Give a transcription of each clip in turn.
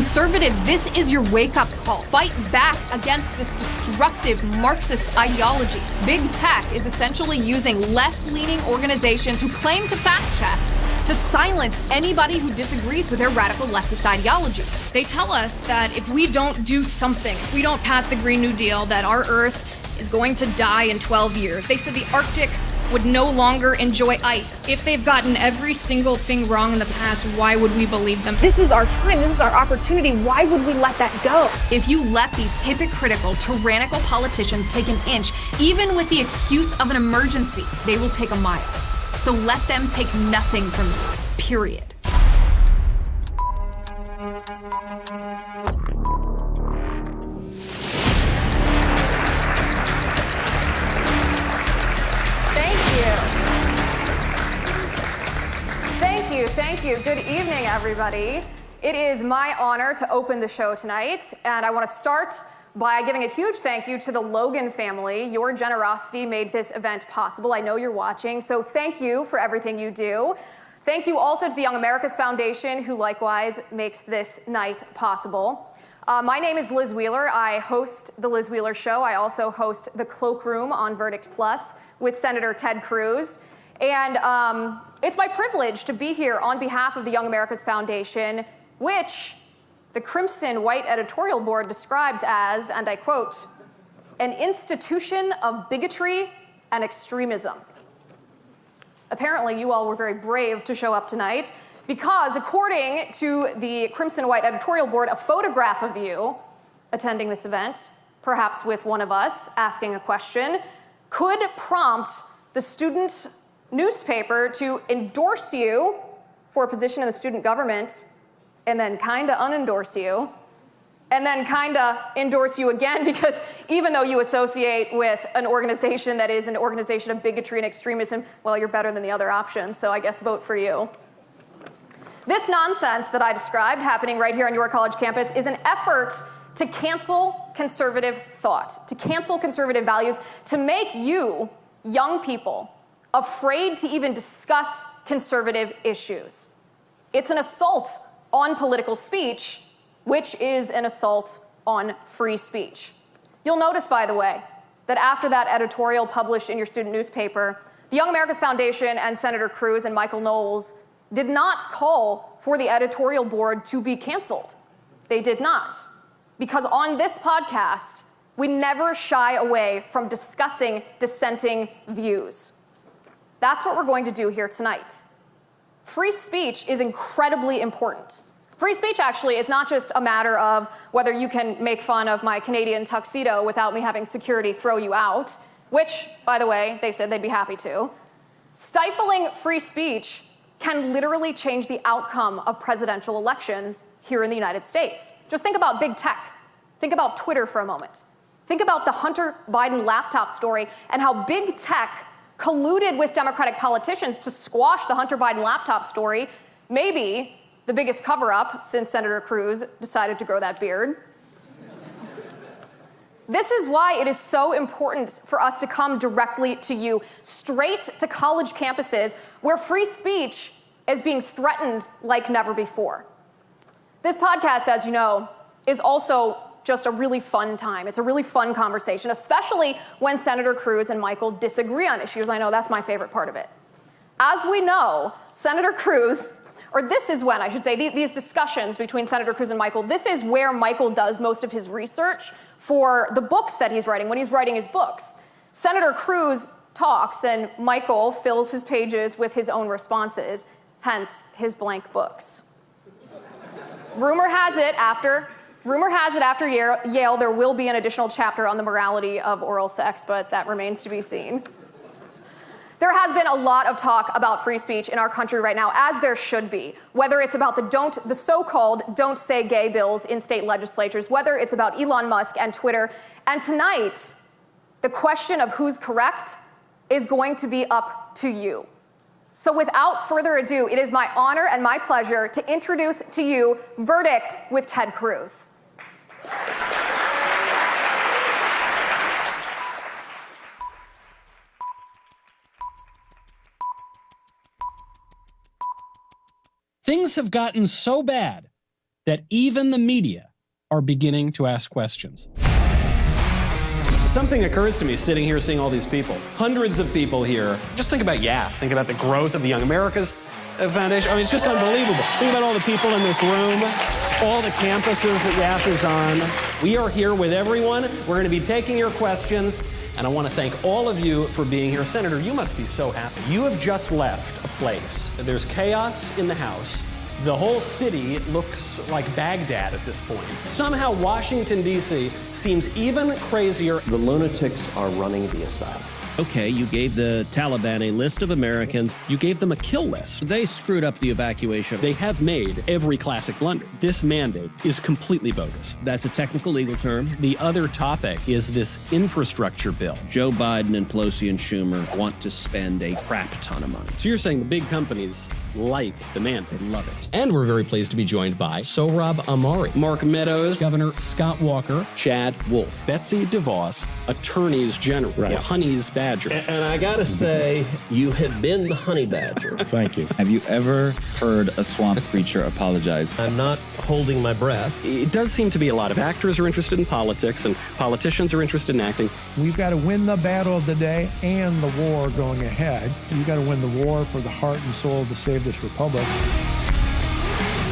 Conservatives, this is your wake-up call. Fight back against this destructive Marxist ideology. Big tech is essentially using left-leaning organizations who claim to fact-check to silence anybody who disagrees with their radical leftist ideology. They tell us that if we don't do something, if we don't pass the Green New Deal, that our Earth is going to die in 12 years. They said the Arctic would no longer enjoy ice. If they've gotten every single thing wrong in the past, why would we believe them? This is our time. This is our opportunity. Why would we let that go? If you let these hypocritical, tyrannical politicians take an inch, even with the excuse of an emergency, they will take a mile. So let them take nothing from you, period. Thank you. Good evening, everybody. It is my honor to open the show tonight, and I want to start by giving a huge thank you to the Logan family. Your generosity made this event possible. I know you're watching, so thank you for everything you do. Thank you also to the Young America's Foundation, who likewise makes this night possible. My name is Liz Wheeler. I host The Liz Wheeler Show. I also host The Cloakroom on Verdict Plus with Senator Ted Cruz. And it's my privilege to be here on behalf of the Young America's Foundation, which the Crimson White editorial board describes as, and I quote, an institution of bigotry and extremism. Apparently, you all were very brave to show up tonight because, according to the Crimson White editorial board, a photograph of you attending this event, perhaps with one of us asking a question, could prompt the student newspaper to endorse you for a position in the student government and then kind of unendorse you and then kind of endorse you again because even though you associate with an organization that is an organization of bigotry and extremism, well, you're better than the other options, so I guess vote for you. This nonsense that I described happening right here on your college campus is an effort to cancel conservative thought, to cancel conservative values, to make you, young people, afraid to even discuss conservative issues. It's an assault on political speech, which is an assault on free speech. You'll notice, by the way, that after that editorial published in your student newspaper, the Young America's Foundation and Senator Cruz and Michael Knowles did not call for the editorial board to be canceled. They did not. Because on this podcast, we never shy away from discussing dissenting views. That's what we're going to do here tonight. Free speech is incredibly important. Free speech actually is not just a matter of whether you can make fun of my Canadian tuxedo without me having security throw you out, which, by the way, they said they'd be happy to. Stifling free speech can literally change the outcome of presidential elections here in the United States. Just think about big tech. Think about Twitter for a moment. Think about the Hunter Biden laptop story and how big tech colluded with Democratic politicians to squash the Hunter Biden laptop story, maybe the biggest cover-up since Senator Cruz decided to grow that beard. This is why it is so important for us to come directly to you, straight to college campuses where free speech is being threatened like never before. This podcast, as you know, is also just a really fun time. It's a really fun conversation, especially when Senator Cruz and Michael disagree on issues. I know that's my favorite part of it. As we know, Senator Cruz, or this is when, I should say, these discussions between Senator Cruz and Michael, this is where Michael does most of his research for the books that he's writing, when he's writing his books. Senator Cruz talks and Michael fills his pages with his own responses, hence his blank books. Rumor has it after Yale, there will be an additional chapter on the morality of oral sex, but that remains to be seen. There has been a lot of talk about free speech in our country right now, as there should be, whether it's about the so-called don't say gay bills in state legislatures, whether it's about Elon Musk and Twitter. And tonight, the question of who's correct is going to be up to you. So without further ado, it is my honor and my pleasure to introduce to you Verdict with Ted Cruz. Things have gotten so bad that even the media are beginning to ask questions. Something occurs to me sitting here seeing all these people, hundreds of people here. Just think about YAF. Think about the growth of the Young America's Foundation. I mean, it's just unbelievable. Think about all the people in this room, all the campuses that YAF is on. We are here with everyone. We're going to be taking your questions, and I want to thank all of you for being here. Senator, you must be so happy. You have just left a place. There's chaos in the House. The whole city looks like Baghdad at this point. Somehow Washington, D.C. seems even crazier. The lunatics are running the asylum. Okay, you gave the Taliban a list of Americans. You gave them a kill list. They screwed up the evacuation. They have made every classic blunder. This mandate is completely bogus. That's a technical legal term. The other topic is this infrastructure bill. Joe Biden and Pelosi and Schumer want to spend a crap ton of money. So you're saying the big companies like the mandate. They love it. And we're very pleased to be joined by Sohrab Ahmari, Mark Meadows, Governor Scott Walker, Chad Wolf, Betsy DeVos, Attorneys General, Right. Honey's Badger. And I gotta say, you have been the honey badger. Thank you. Have you ever heard a swamp creature apologize? I'm not holding my breath. It does seem to be a lot of actors are interested in politics and politicians are interested in acting. We've got to win the battle of the day and the war going ahead. You've got to win the war for the heart and soul to save this republic.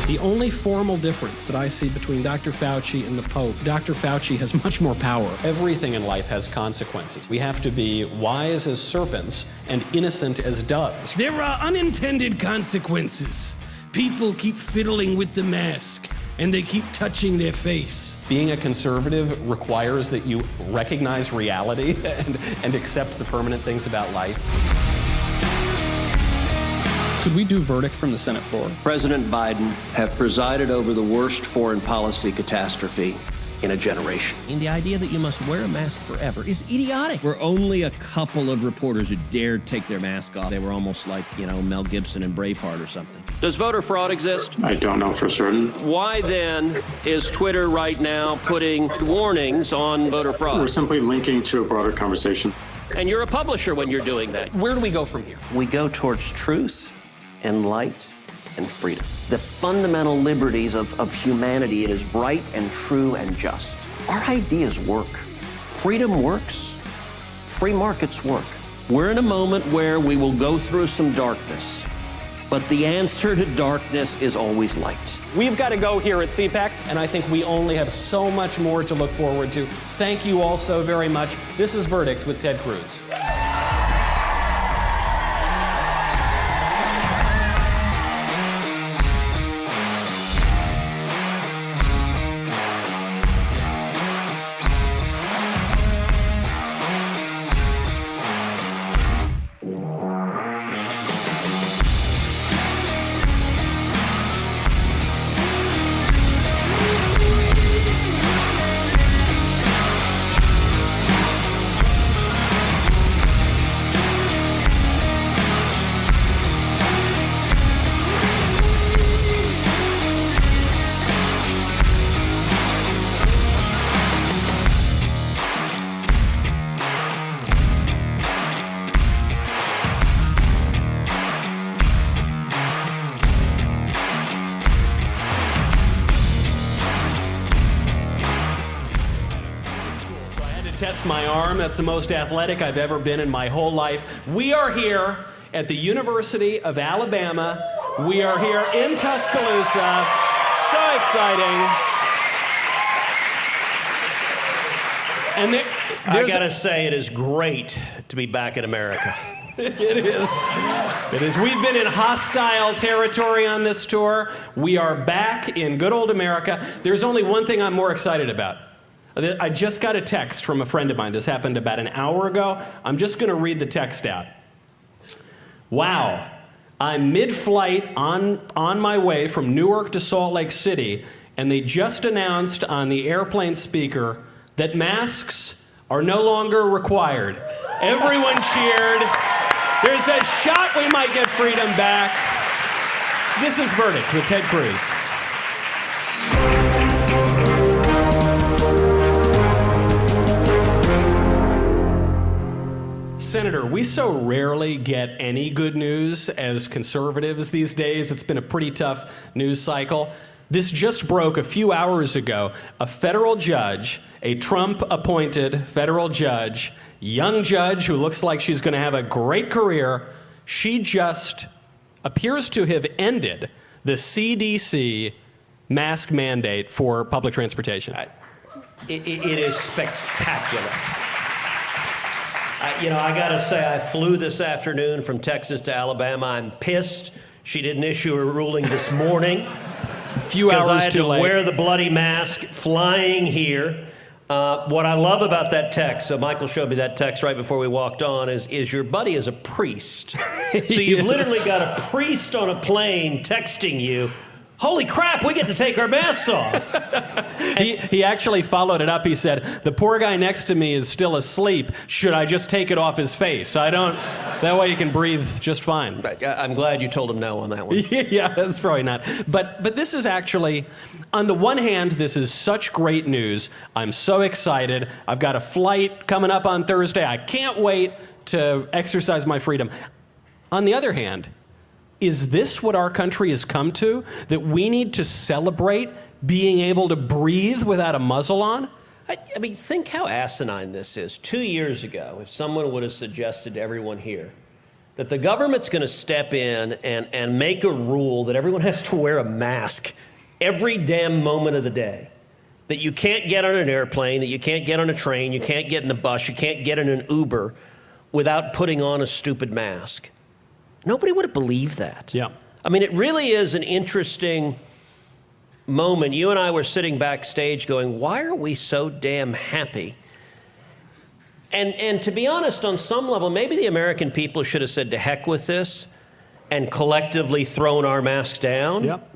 The only formal difference that I see between Dr. Fauci and the Pope, Dr. Fauci has much more power. Everything in life has consequences. We have to be wise as serpents and innocent as doves. There are unintended consequences. People keep fiddling with the mask, and they keep touching their face. Being a conservative requires that you recognize reality and accept the permanent things about life. Could we do verdict from the Senate floor? President Biden have presided over the worst foreign policy catastrophe in a generation. And the idea that you must wear a mask forever is idiotic. We're only a couple of reporters who dared take their mask off. They were almost like, Mel Gibson in Braveheart or something. Does voter fraud exist? I don't know for certain. Why then is Twitter right now putting warnings on voter We're fraud? simply linking to a broader conversation. And you're a publisher when you're doing that. Where do we go from here? We go towards truth and light and freedom. The fundamental liberties of humanity. It is right and true and just. Our ideas work. Freedom works. Free markets work. We're in a moment where we will go through some darkness, but the answer to darkness is always light. We've got to go here at CPAC, and I think we only have so much more to look forward to. Thank you all so very much. This is Verdict with Ted Cruz. Test my arm. That's the most athletic I've ever been in my whole life. We are here at the University of Alabama. We are here in Tuscaloosa. So exciting. And I gotta say, it is great to be back in America. It is. It is. We've been in hostile territory on this tour. We are back in good old America. There's only one thing I'm more excited about. I just got a text from a friend of mine. This happened about an hour ago. I'm just going to read the text out. Wow. I'm mid-flight on my way from Newark to Salt Lake City, and they just announced on the airplane speaker that masks are no longer required. Everyone cheered. There's a shot we might get freedom back. This is Verdict with Ted Cruz. Senator, we so rarely get any good news as conservatives these days. It's been a pretty tough news cycle. This just broke a few hours ago. A federal judge, a Trump-appointed federal judge, young judge who looks like she's going to have a great career, she just appears to have ended the CDC mask mandate for public transportation. It is spectacular. I got to say, I flew this afternoon from Texas to Alabama. I'm pissed she didn't issue a ruling this morning. A few hours I had too to late. wear the bloody mask flying here. What I love about that text, so Michael showed me that text right before we walked on, is your buddy is a priest. So you've literally got a priest on a plane texting you, holy crap, we get to take our masks off. He actually followed it up. He said, the poor guy next to me is still asleep. Should I just take it off his face? That way you can breathe just fine. I'm glad you told him no on that one. Yeah, that's probably not. But this is actually, on the one hand, this is such great news. I'm so excited. I've got a flight coming up on Thursday. I can't wait to exercise my freedom. On the other hand, is this what our country has come to? That we need to celebrate being able to breathe without a muzzle on? I mean, think how asinine this is. 2 years ago, if someone would have suggested to everyone here that the government's going to step in and make a rule that everyone has to wear a mask every damn moment of the day, that you can't get on an airplane, that you can't get on a train, you can't get in a bus, you can't get in an Uber without putting on a stupid mask. Nobody would have believed that. Yeah. I mean, it really is an interesting moment. You and I were sitting backstage going, why are we so damn happy? And to be honest, on some level, maybe the American people should have said to heck with this and collectively thrown our masks down. Yep.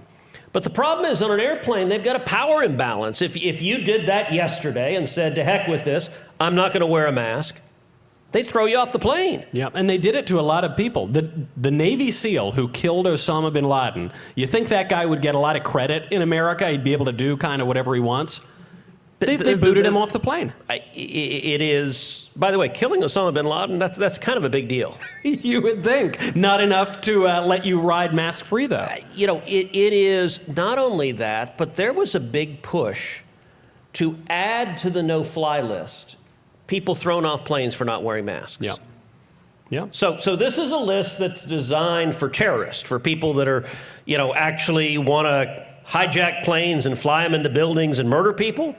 But the problem is on an airplane, they've got a power imbalance. If you did that yesterday and said to heck with this, I'm not going to wear a mask, they throw you off the plane. Yeah, and they did it to a lot of people. The Navy SEAL who killed Osama bin Laden, you think that guy would get a lot of credit in America? He'd be able to do kind of whatever he wants? They booted him off the plane. It is, by the way, killing Osama bin Laden, that's kind of a big deal. You would think. Not enough to let you ride mask-free, though. It is not only that, but there was a big push to add to the no-fly list people thrown off planes for not wearing masks. Yeah. Yeah. So this is a list that's designed for terrorists, for people that are, actually want to hijack planes and fly them into buildings and murder people.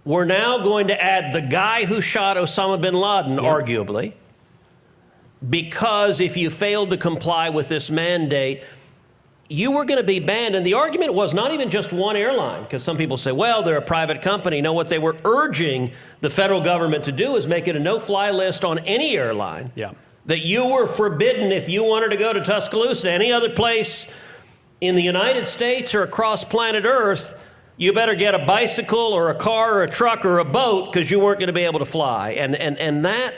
We're now going to add the guy who shot Osama bin Laden, arguably, because if you failed to comply with this mandate, you were going to be banned. And the argument was not even just one airline, because some people say, well, they're a private company. No, what they were urging the federal government to do is make it a no-fly list on any airline. Yeah. That you were forbidden if you wanted to go to Tuscaloosa, any other place in the United States or across planet Earth, you better get a bicycle or a car or a truck or a boat because you weren't going to be able to fly. And that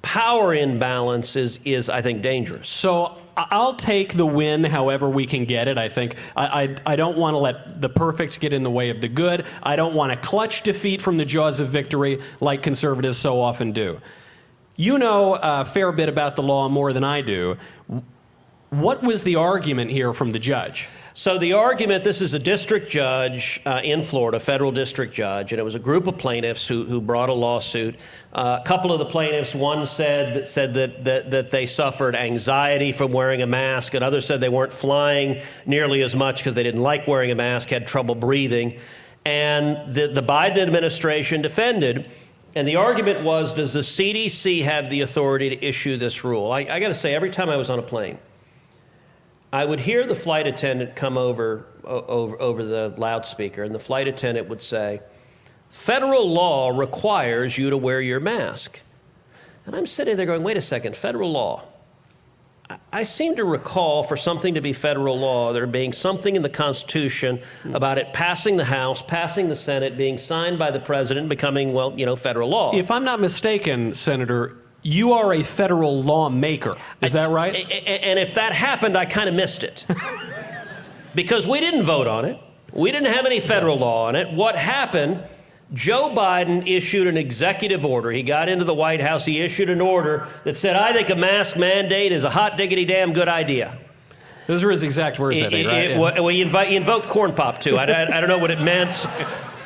power imbalance is, I think, dangerous. So I'll take the win however we can get it. I think I don't want to let the perfect get in the way of the good. I don't want to clutch defeat from the jaws of victory like conservatives so often do. You know a fair bit about the law more than I do. What was the argument here from the judge? So the argument, this is a district judge in Florida, federal district judge, and it was a group of plaintiffs who brought a lawsuit. A couple of the plaintiffs, one said that they suffered anxiety from wearing a mask, and others said they weren't flying nearly as much because they didn't like wearing a mask, had trouble breathing. And the Biden administration defended, and the argument was, does the CDC have the authority to issue this rule? I got to say, every time I was on a plane, I would hear the flight attendant come over the loudspeaker, and the flight attendant would say, federal law requires you to wear your mask. And I'm sitting there going, wait a second, federal law. I seem to recall for something to be federal law, there being something in the Constitution about it passing the House, passing the Senate, being signed by the president, becoming, federal law. If I'm not mistaken, Senator, you are a federal lawmaker. Is that right? And if that happened, I kind of missed it. Because we didn't vote on it. We didn't have any federal law on it. What happened, Joe Biden issued an executive order. He got into the White House. He issued an order that said, I think a mask mandate is a hot diggity damn good idea. Those were his exact words, I think, right? Well, he invoked corn pop, too. I don't know what it meant.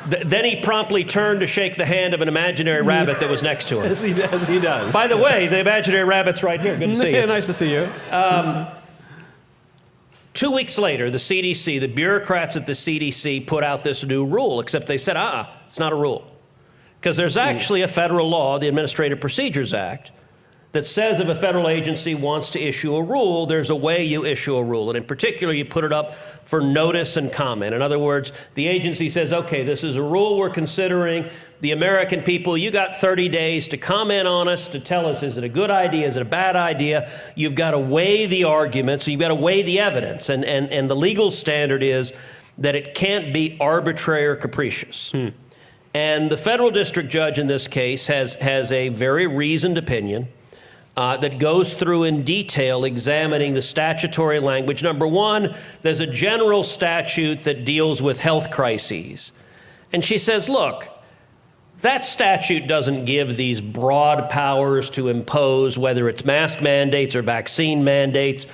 Then he promptly turned to shake the hand of an imaginary rabbit that was next to him. As he does. By the way, the imaginary rabbit's right here. Good to see you. Nice to see you. 2 weeks later, the CDC, the bureaucrats at the CDC put out this new rule, except they said, it's not a rule. Because there's actually a federal law, the Administrative Procedures Act, that says if a federal agency wants to issue a rule, there's a way you issue a rule. And in particular, you put it up for notice and comment. In other words, the agency says, okay, this is a rule we're considering. The American people, you got 30 days to comment on us, to tell us, is it a good idea, is it a bad idea? You've got to weigh the arguments, so you've got to weigh the evidence. And the legal standard is that it can't be arbitrary or capricious. And the federal district judge in this case has a very reasoned opinion that goes through in detail examining the statutory language. Number one, there's a general statute that deals with health crises. And she says, look, that statute doesn't give these broad powers to impose, whether it's mask mandates or vaccine mandates.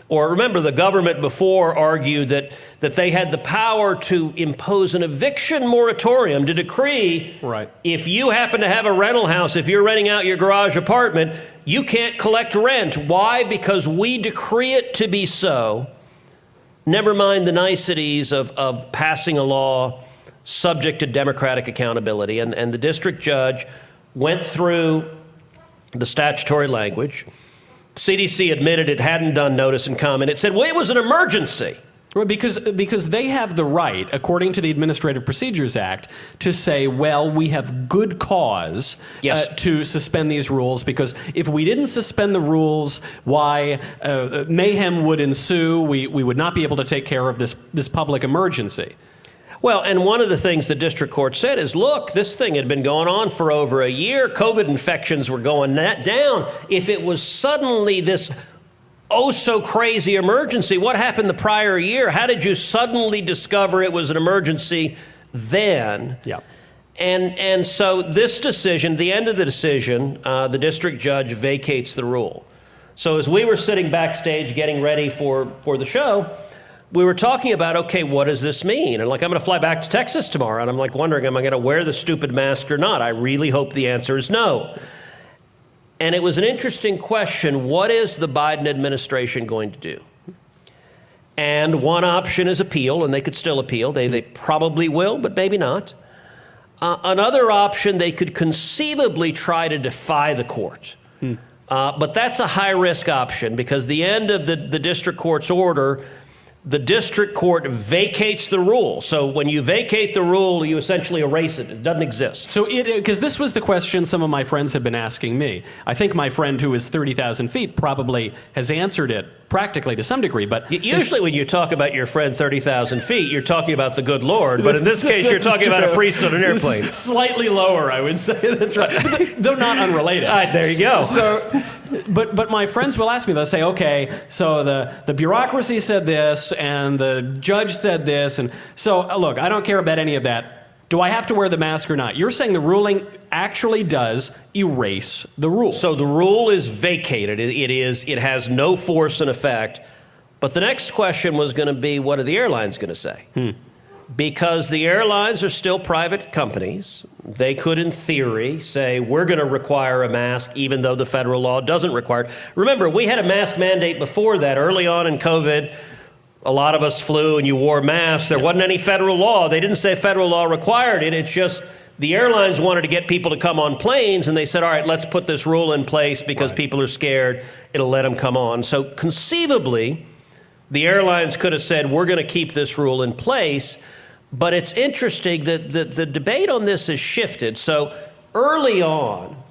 Or remember, the government before argued that they had the power to impose an eviction moratorium to decree if you happen to have a rental house, if you're renting out your garage apartment, you can't collect rent. Why? Because we decree it to be so. Never mind the niceties of passing a law subject to democratic accountability. And the district judge went through the statutory language. CDC admitted it hadn't done notice and comment. It said, well, it was an emergency. Well, because they have the right, according to the Administrative Procedures Act, to say, well, we have good cause to suspend these rules, because if we didn't suspend the rules, why mayhem would ensue. We would not be able to take care of this public emergency. Well, and one of the things the district court said is, look, this thing had been going on for over a year. COVID infections were going down. If it was suddenly this so crazy emergency, what happened the prior year? How did you suddenly discover it was an emergency then? Yeah. And so this decision, the end of the decision, the district judge vacates the rule. So as we were sitting backstage getting ready for the show, we were talking about, okay, what does this mean? And I'm going to fly back to Texas tomorrow, and I'm wondering, am I going to wear the stupid mask or not? I really hope the answer is no. And it was an interesting question. What is the Biden administration going to do? And one option is appeal, and they could still appeal. They probably will, but maybe not. Another option, they could conceivably try to defy the court. But that's a high-risk option, because the end of the district court's order, the district court vacates the rule. So when you vacate the rule, you essentially erase it. It doesn't exist. So because this was the question some of my friends have been asking me. I think my friend who is 30,000 feet probably has answered it practically to some degree. But usually when you talk about your friend 30,000 feet, you're talking about the good Lord. But in this case, you're talking about a priest on an airplane. Slightly lower, I would say. That's right. Though not unrelated. There you go. So, but my friends will ask me, they'll say, okay, so the bureaucracy said this, and the judge said this, and so, look, I don't care about any of that. Do I have to wear the mask or not? You're saying the ruling actually does erase the rule. So the rule is vacated. It has no force and effect. But the next question was going to be, what are the airlines going to say? Because the airlines are still private companies. They could, in theory, say, we're going to require a mask, even though the federal law doesn't require it. Remember, we had a mask mandate before that. Early on in COVID, a lot of us flew and you wore masks. There wasn't any federal law. They didn't say federal law required it. It's just the airlines wanted to get people to come on planes, and they said, all right, let's put this rule in place because people are scared. It'll let them come on. So conceivably, the airlines could have said, we're going to keep this rule in place. But it's interesting that the debate on this has shifted. So early on,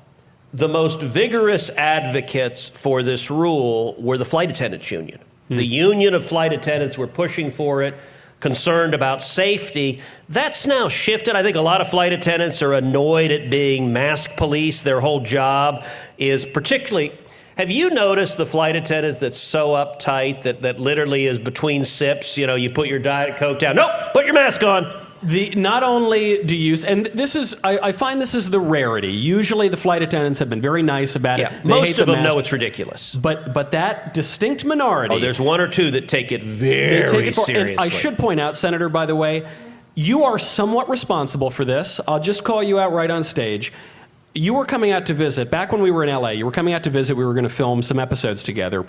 the most vigorous advocates for this rule were the flight attendants union. The union of flight attendants were pushing for it, concerned about safety. That's now shifted. I think a lot of flight attendants are annoyed at being mask police. Their whole job is particularly... Have you noticed the flight attendant that's so uptight that literally is between sips? You know, you put your Diet Coke down. Nope, put your mask on. Not only do you, and this is, I find this is the rarity. Usually the flight attendants have been very nice about it. They Most hate of the them know mask. it's ridiculous. But that distinct minority. Oh, there's one or two that take it very seriously. And I should point out, Senator, by the way, you are somewhat responsible for this. I'll just call you out right on stage. You were coming out to visit, back when we were in LA, you were coming out to visit, we were going to film some episodes together,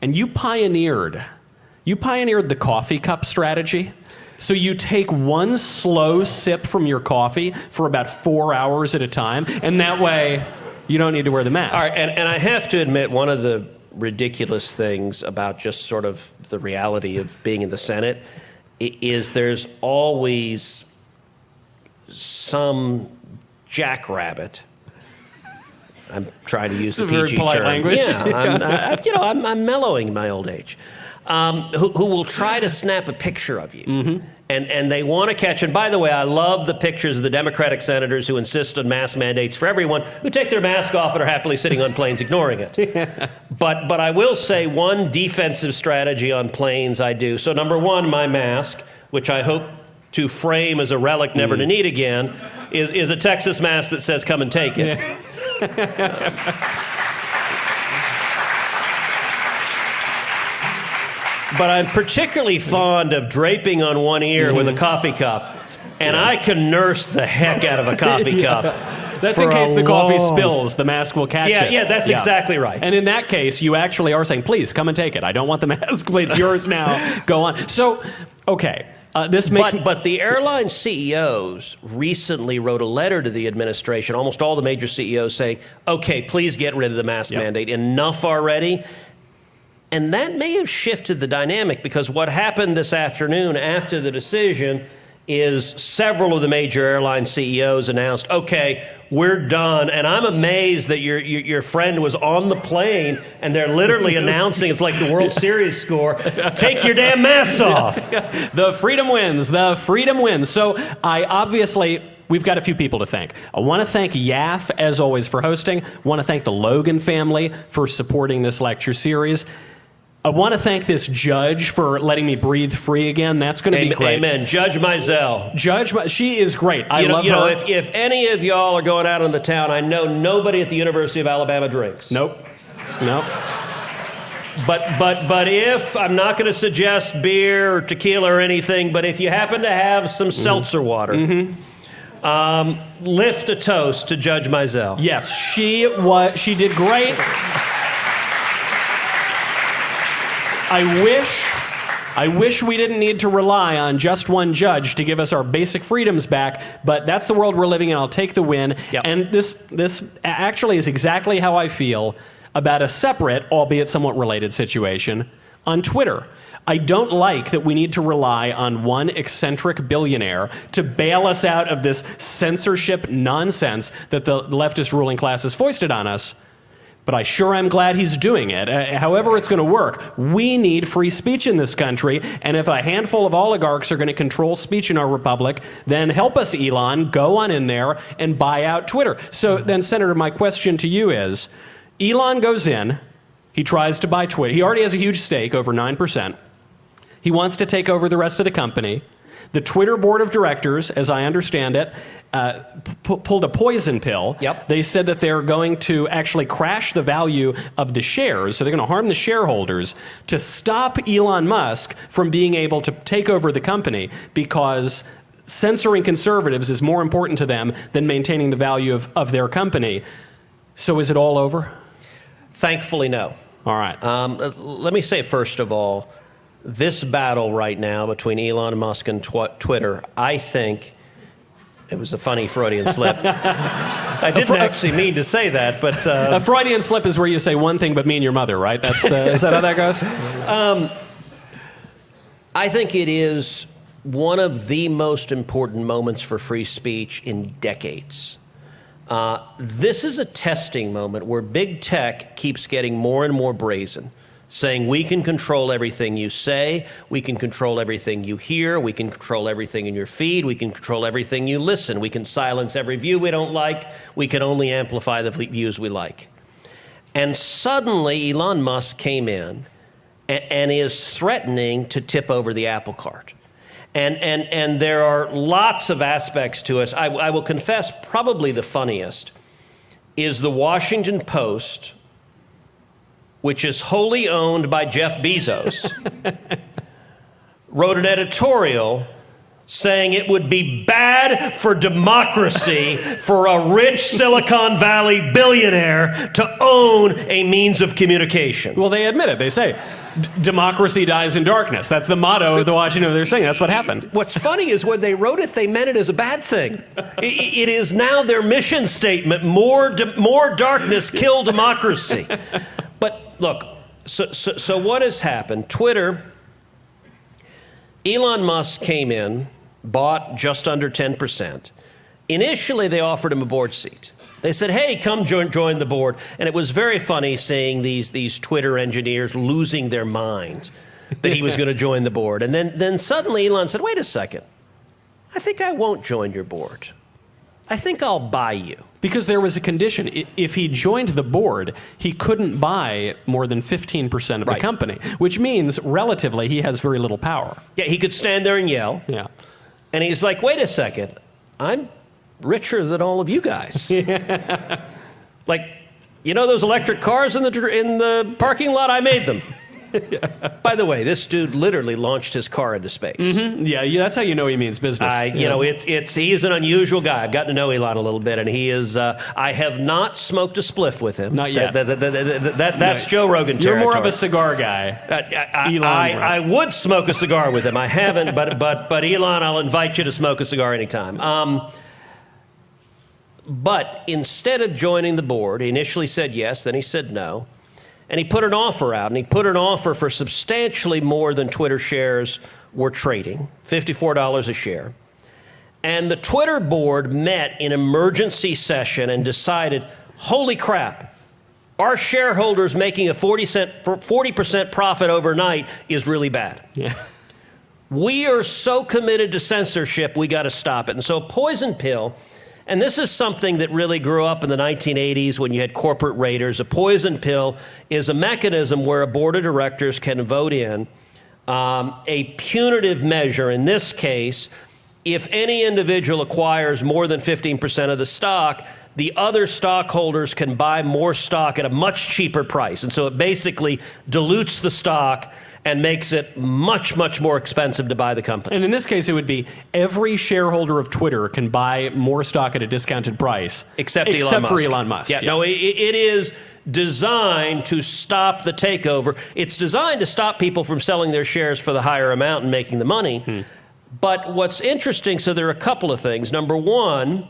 and you pioneered the coffee cup strategy. So you take one slow sip from your coffee for about 4 hours at a time, and that way you don't need to wear the mask. All right, and I have to admit, one of the ridiculous things about just sort of the reality of being in the Senate is there's always some jackrabbit. I'm trying to use the PG very polite term. language. Yeah, I'm mellowing in my old age. Who will try to snap a picture of you. And they want to catch, and by the way, I love the pictures of the Democratic senators who insist on mask mandates for everyone, who take their mask off and are happily sitting on planes ignoring it. But I will say one defensive strategy on planes I do. So number one, my mask, which I hope to frame as a relic never to need again, is a Texas mask that says come and take it. But I'm particularly fond of draping on one ear with a coffee cup, and I can nurse the heck out of a coffee cup. That's in case the coffee spills, the mask will catch it. Yeah, that's exactly right. And in that case, you actually are saying, please, come and take it. I don't want the mask. It's yours now. Go on. So, okay. This makes but the airline CEOs recently wrote a letter to the administration, almost all the major CEOs, saying, okay, please get rid of the mask mandate. Enough already. And that may have shifted the dynamic, because what happened this afternoon after the decision is several of the major airline CEOs announced, okay, we're done. And I'm amazed that your friend was on the plane and they're literally announcing, it's like the World Series score, take your damn masks off. The freedom wins. The freedom wins. So we've got a few people to thank. I want to thank YAF, as always, for hosting. I want to thank the Logan family for supporting this lecture series. I want to thank this judge for letting me breathe free again. That's going to be great. Amen. Judge Mizell. She is great. I love her. If any of y'all are going out on the town, I know nobody at the University of Alabama drinks. Nope. But if, I'm not going to suggest beer or tequila or anything, but if you happen to have some seltzer water, lift a toast to Judge Mizell. Yes, she did great. I wish we didn't need to rely on just one judge to give us our basic freedoms back, but that's the world we're living in. I'll take the win. Yep. And this actually is exactly how I feel about a separate, albeit somewhat related situation on Twitter. I don't like that we need to rely on one eccentric billionaire to bail us out of this censorship nonsense that the leftist ruling class has foisted on us. But I sure am glad he's doing it. However it's going to work, we need free speech in this country, and if a handful of oligarchs are going to control speech in our republic, then help us, Elon, go on in there and buy out Twitter. So then, Senator, my question to you is, Elon goes in, he tries to buy Twitter. He already has a huge stake, over 9%. He wants to take over the rest of the company. The Twitter board of directors, as I understand it, pulled a poison pill. Yep. They said that they're going to actually crash the value of the shares, so they're going to harm the shareholders to stop Elon Musk from being able to take over the company, because censoring conservatives is more important to them than maintaining the value of their company. So is it all over? Thankfully, no. All right. Let me say, first of all, this battle right now between Elon Musk and Twitter, I think, it was a funny Freudian slip. I didn't actually mean to say that, but... a Freudian slip is where you say one thing but mean your mother, right? Is that how that goes? I think it is one of the most important moments for free speech in decades. This is a testing moment where big tech keeps getting more and more brazen, saying we can control everything you say, we can control everything you hear, we can control everything in your feed, we can control everything you listen, we can silence every view we don't like, we can only amplify the views we like. And suddenly Elon Musk came in and is threatening to tip over the apple cart. And there are lots of aspects to us. I will confess, probably the funniest is the Washington Post, which is wholly owned by Jeff Bezos, wrote an editorial saying it would be bad for democracy for a rich Silicon Valley billionaire to own a means of communication. Well, they admit it. They say, democracy dies in darkness. That's the motto of the Washington. They're saying that's what happened. What's funny is when they wrote it, they meant it as a bad thing. It is now their mission statement: more darkness, kill democracy. But look, so what has happened? Twitter, Elon Musk came in, bought just under 10%. Initially, they offered him a board seat. They said, hey, come join the board. And it was very funny seeing these Twitter engineers losing their mind that he was going to join the board. And then suddenly Elon said, wait a second. I think I won't join your board. I think I'll buy you. Because there was a condition. If he joined the board, he couldn't buy more than 15% of the company, which means relatively he has very little power. Yeah, he could stand there and yell. Yeah. And he's like, wait a second. I'm richer than all of you guys. Like, you know those electric cars in the parking lot? I made them. By the way, this dude literally launched his car into space. Mm-hmm. Yeah, that's how you know he means business. You know, he's an unusual guy. I've gotten to know Elon a little bit, and he is. I have not smoked a spliff with him. Not yet. That's Joe Rogan territory. You're more of a cigar guy. I would smoke a cigar with him. I haven't, but Elon, I'll invite you to smoke a cigar anytime. But instead of joining the board, he initially said yes, then he said no. And he put an offer out, and he put an offer for substantially more than Twitter shares were trading, $54 a share. And the Twitter board met in emergency session and decided, holy crap, our shareholders making a 40% profit overnight is really bad. Yeah. We are so committed to censorship, we got to stop it. And so Poison Pill, and this is something that really grew up in the 1980s when you had corporate raiders. A poison pill is a mechanism where a board of directors can vote in a punitive measure. In this case, if any individual acquires more than 15% of the stock, the other stockholders can buy more stock at a much cheaper price. And so it basically dilutes the stock and makes it much, much more expensive to buy the company. And in this case, it would be every shareholder of Twitter can buy more stock at a discounted price. Except for Elon Musk. Yeah, no, it is designed to stop the takeover. It's designed to stop people from selling their shares for the higher amount and making the money. But what's interesting, so there are a couple of things. Number one,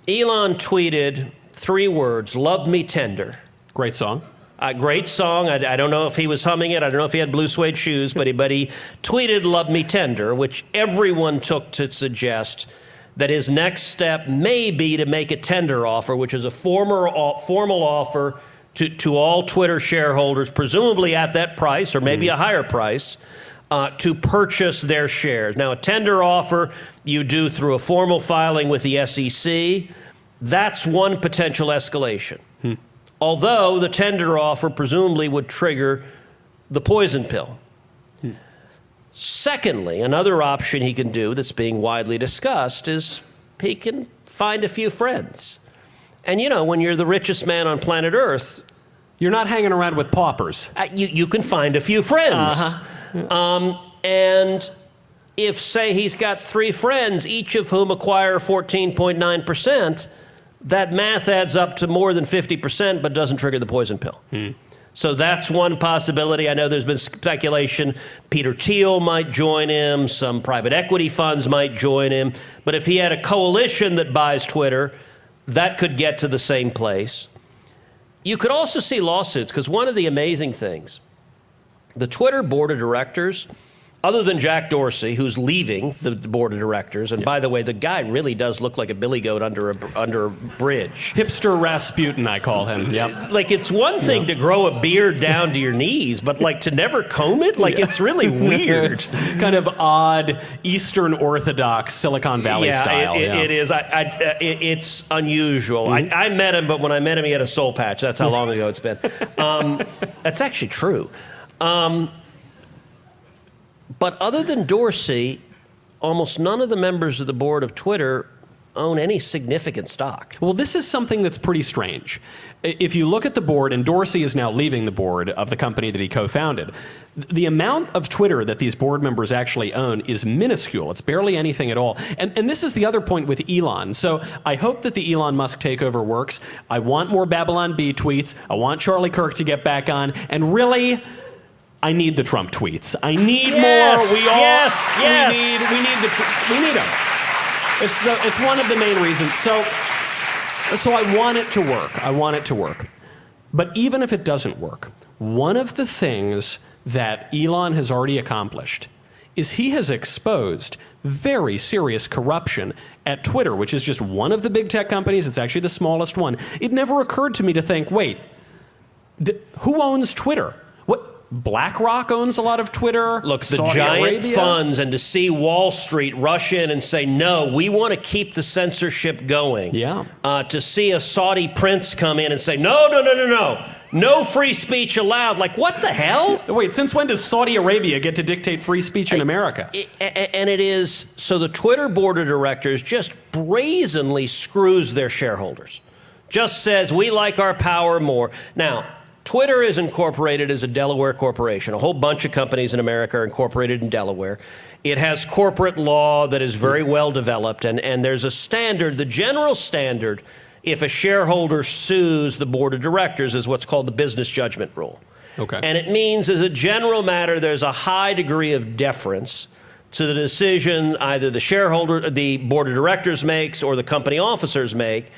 Elon tweeted 3 words, love me tender. Great song. Great song. I don't know if he was humming it. I don't know if he had blue suede shoes, but he tweeted love me tender, which everyone took to suggest that his next step may be to make a tender offer, which is a formal offer to all Twitter shareholders, presumably at that price or maybe a higher price, to purchase their shares. Now, a tender offer you do through a formal filing with the SEC. That's one potential escalation. Although the tender offer presumably would trigger the poison pill. Secondly, another option he can do that's being widely discussed is he can find a few friends. And you know, when you're the richest man on planet Earth, you're not hanging around with paupers. You can find a few friends. And if, say, he's got 3 friends, each of whom acquire 14.9%, that math adds up to more than 50%, but doesn't trigger the poison pill. So that's one possibility. I know there's been speculation Peter Thiel might join him, some private equity funds might join him. But if he had a coalition that buys Twitter, that could get to the same place. You could also see lawsuits, because one of the amazing things, the Twitter board of directors, other than Jack Dorsey, who's leaving the board of directors, and by the way, the guy really does look like a billy goat under a bridge. Hipster Rasputin, I call him. Yep. Like, it's one thing to grow a beard down to your knees, but like to never comb it, like it's really weird. It's kind of odd Eastern Orthodox Silicon Valley style. It is. It's unusual. I met him, but when I met him, he had a soul patch. That's how long ago it's been. That's actually true. But other than Dorsey, almost none of the members of the board of Twitter own any significant stock. Well, this is something that's pretty strange. If you look at the board, and Dorsey is now leaving the board of the company that he co-founded, the amount of Twitter that these board members actually own is minuscule. It's barely anything at all. And this is the other point with Elon. So I hope that the Elon Musk takeover works. I want more Babylon Bee tweets. I want Charlie Kirk to get back on. And really, I need the Trump tweets. I need more. We need them. It's one of the main reasons. So I want it to work. I want it to work. But even if it doesn't work, one of the things that Elon has already accomplished is he has exposed very serious corruption at Twitter, which is just one of the big tech companies. It's actually the smallest one. It never occurred to me to think, wait, who owns Twitter? BlackRock owns a lot of Twitter. Look, the Saudi giant Arabia? funds, and to see Wall Street rush in and say, no, we want to keep the censorship going. Yeah. To see a Saudi prince come in and say, no free speech allowed. Like, what the hell? Wait, since when does Saudi Arabia get to dictate free speech in America? And it is, so the Twitter board of directors just brazenly screws their shareholders. Just says, we like our power more. Now, Twitter is incorporated as a Delaware corporation. A whole bunch of companies in America are incorporated in Delaware. It has corporate law that is very well developed, and there's a standard, the general standard, if a shareholder sues the board of directors, is what's called the business judgment rule. Okay. And it means, as a general matter, there's a high degree of deference to the decision either the board of directors makes or the company officers make.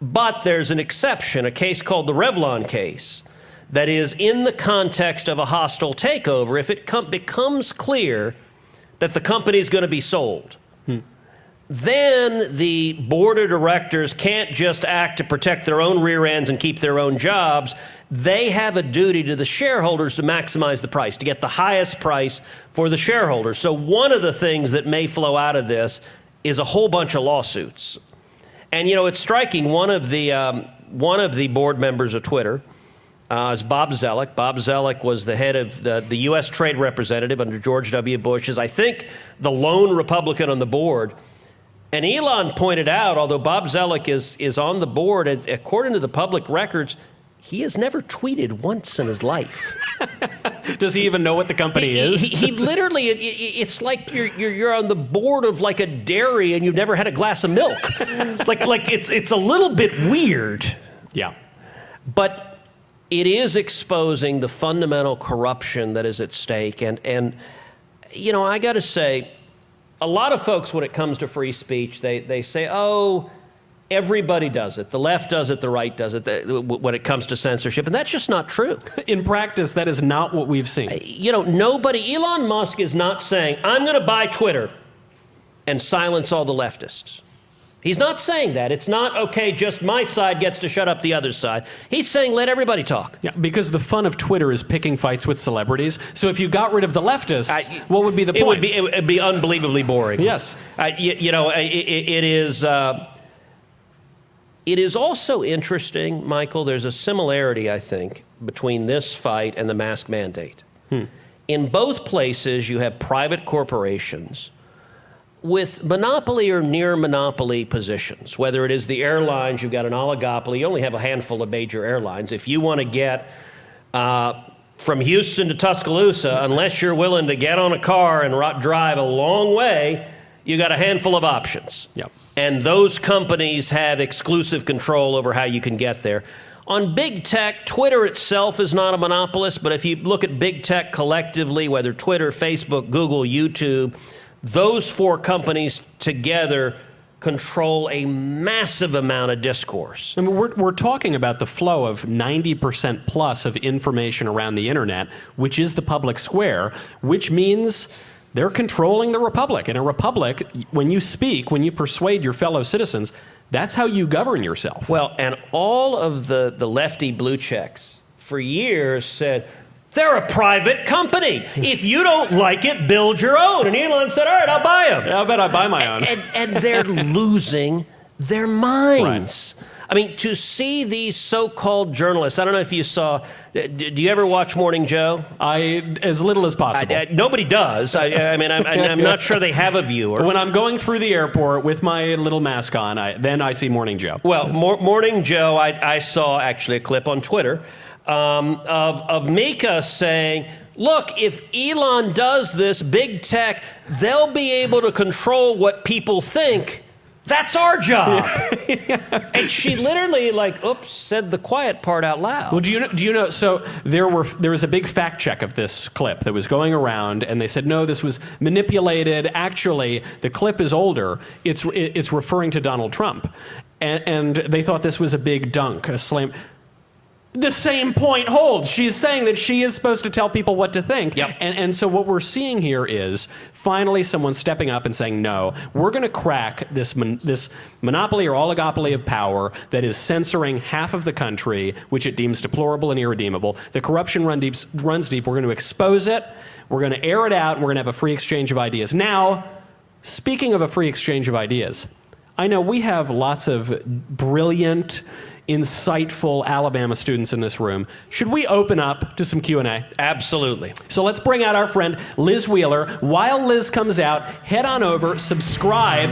But there's an exception, a case called the Revlon case, that is in the context of a hostile takeover. If it becomes clear that the company is going to be sold, then the board of directors can't just act to protect their own rear ends and keep their own jobs. They have a duty to the shareholders to maximize the price, to get the highest price for the shareholders. So one of the things that may flow out of this is a whole bunch of lawsuits. And, it's striking. One of the board members of Twitter is Bob Zoellick. Bob Zoellick was the head of the U.S. trade representative under George W. Bush, is, I think, the lone Republican on the board. And Elon pointed out, although Bob Zoellick is on the board, according to the public records, he has never tweeted once in his life. Does he even know what the company is? He literally, it's like you're on the board of like a dairy and you've never had a glass of milk. like it's a little bit weird. Yeah. But it is exposing the fundamental corruption that is at stake. And I got to say, a lot of folks, when it comes to free speech, they say, oh, everybody does it. The left does it, the right does it, when it comes to censorship. And that's just not true. In practice, that is not what we've seen. Elon Musk is not saying, I'm going to buy Twitter and silence all the leftists. He's not saying that. It's not, okay, just my side gets to shut up the other side. He's saying, let everybody talk. Yeah, because the fun of Twitter is picking fights with celebrities. So if you got rid of the leftists, what would be the point? It would be unbelievably boring. Yes. It is also interesting, Michael, there's a similarity, I think, between this fight and the mask mandate. In both places, you have private corporations with monopoly or near monopoly positions. Whether it is the airlines, you've got an oligopoly. You only have a handful of major airlines. If you want to get from Houston to Tuscaloosa, unless you're willing to get on a car and drive a long way, you got a handful of options. Yep. And those companies have exclusive control over how you can get there. On big tech, Twitter itself is not a monopolist, but if you look at big tech collectively, whether Twitter, Facebook, Google, YouTube, those four companies together control a massive amount of discourse. I mean, we're talking about the flow of 90% plus of information around the internet, which is the public square, which means they're controlling the republic. In a republic, when you speak, when you persuade your fellow citizens, that's how you govern yourself. Well, and all of the lefty blue checks for years said, they're a private company. If you don't like it, build your own. And Elon said, all right, I'll buy them. Yeah, I'll bet I buy my own. And they're losing their minds. I mean, to see these so-called journalists, I don't know if you saw, do you ever watch Morning Joe? As little as possible. Nobody does. I mean, I'm not sure they have a viewer. When I'm going through the airport with my little mask on, then I see Morning Joe. Well, Morning Joe, I saw actually a clip on Twitter of Mika saying, look, if Elon does this, big tech, they'll be able to control what people think. That's our job. And she literally, said the quiet part out loud. Well, do you know? So there was a big fact check of this clip that was going around, and they said no, this was manipulated. Actually, the clip is older. It's referring to Donald Trump, and they thought this was a big dunk, a slam. The same point holds. She's saying that she is supposed to tell people what to think. Yep. And so what we're seeing here is finally someone stepping up and saying, no, we're going to crack this monopoly or oligopoly of power that is censoring half of the country, which it deems deplorable and irredeemable. The corruption runs deep. We're going to expose it. We're going to air it out, and we're going to have a free exchange of ideas. Now, speaking of a free exchange of ideas, I know we have lots of brilliant, insightful Alabama students in this room. Should we open up to some Q&A? Absolutely. So let's bring out our friend Liz Wheeler. While Liz comes out, head on over, subscribe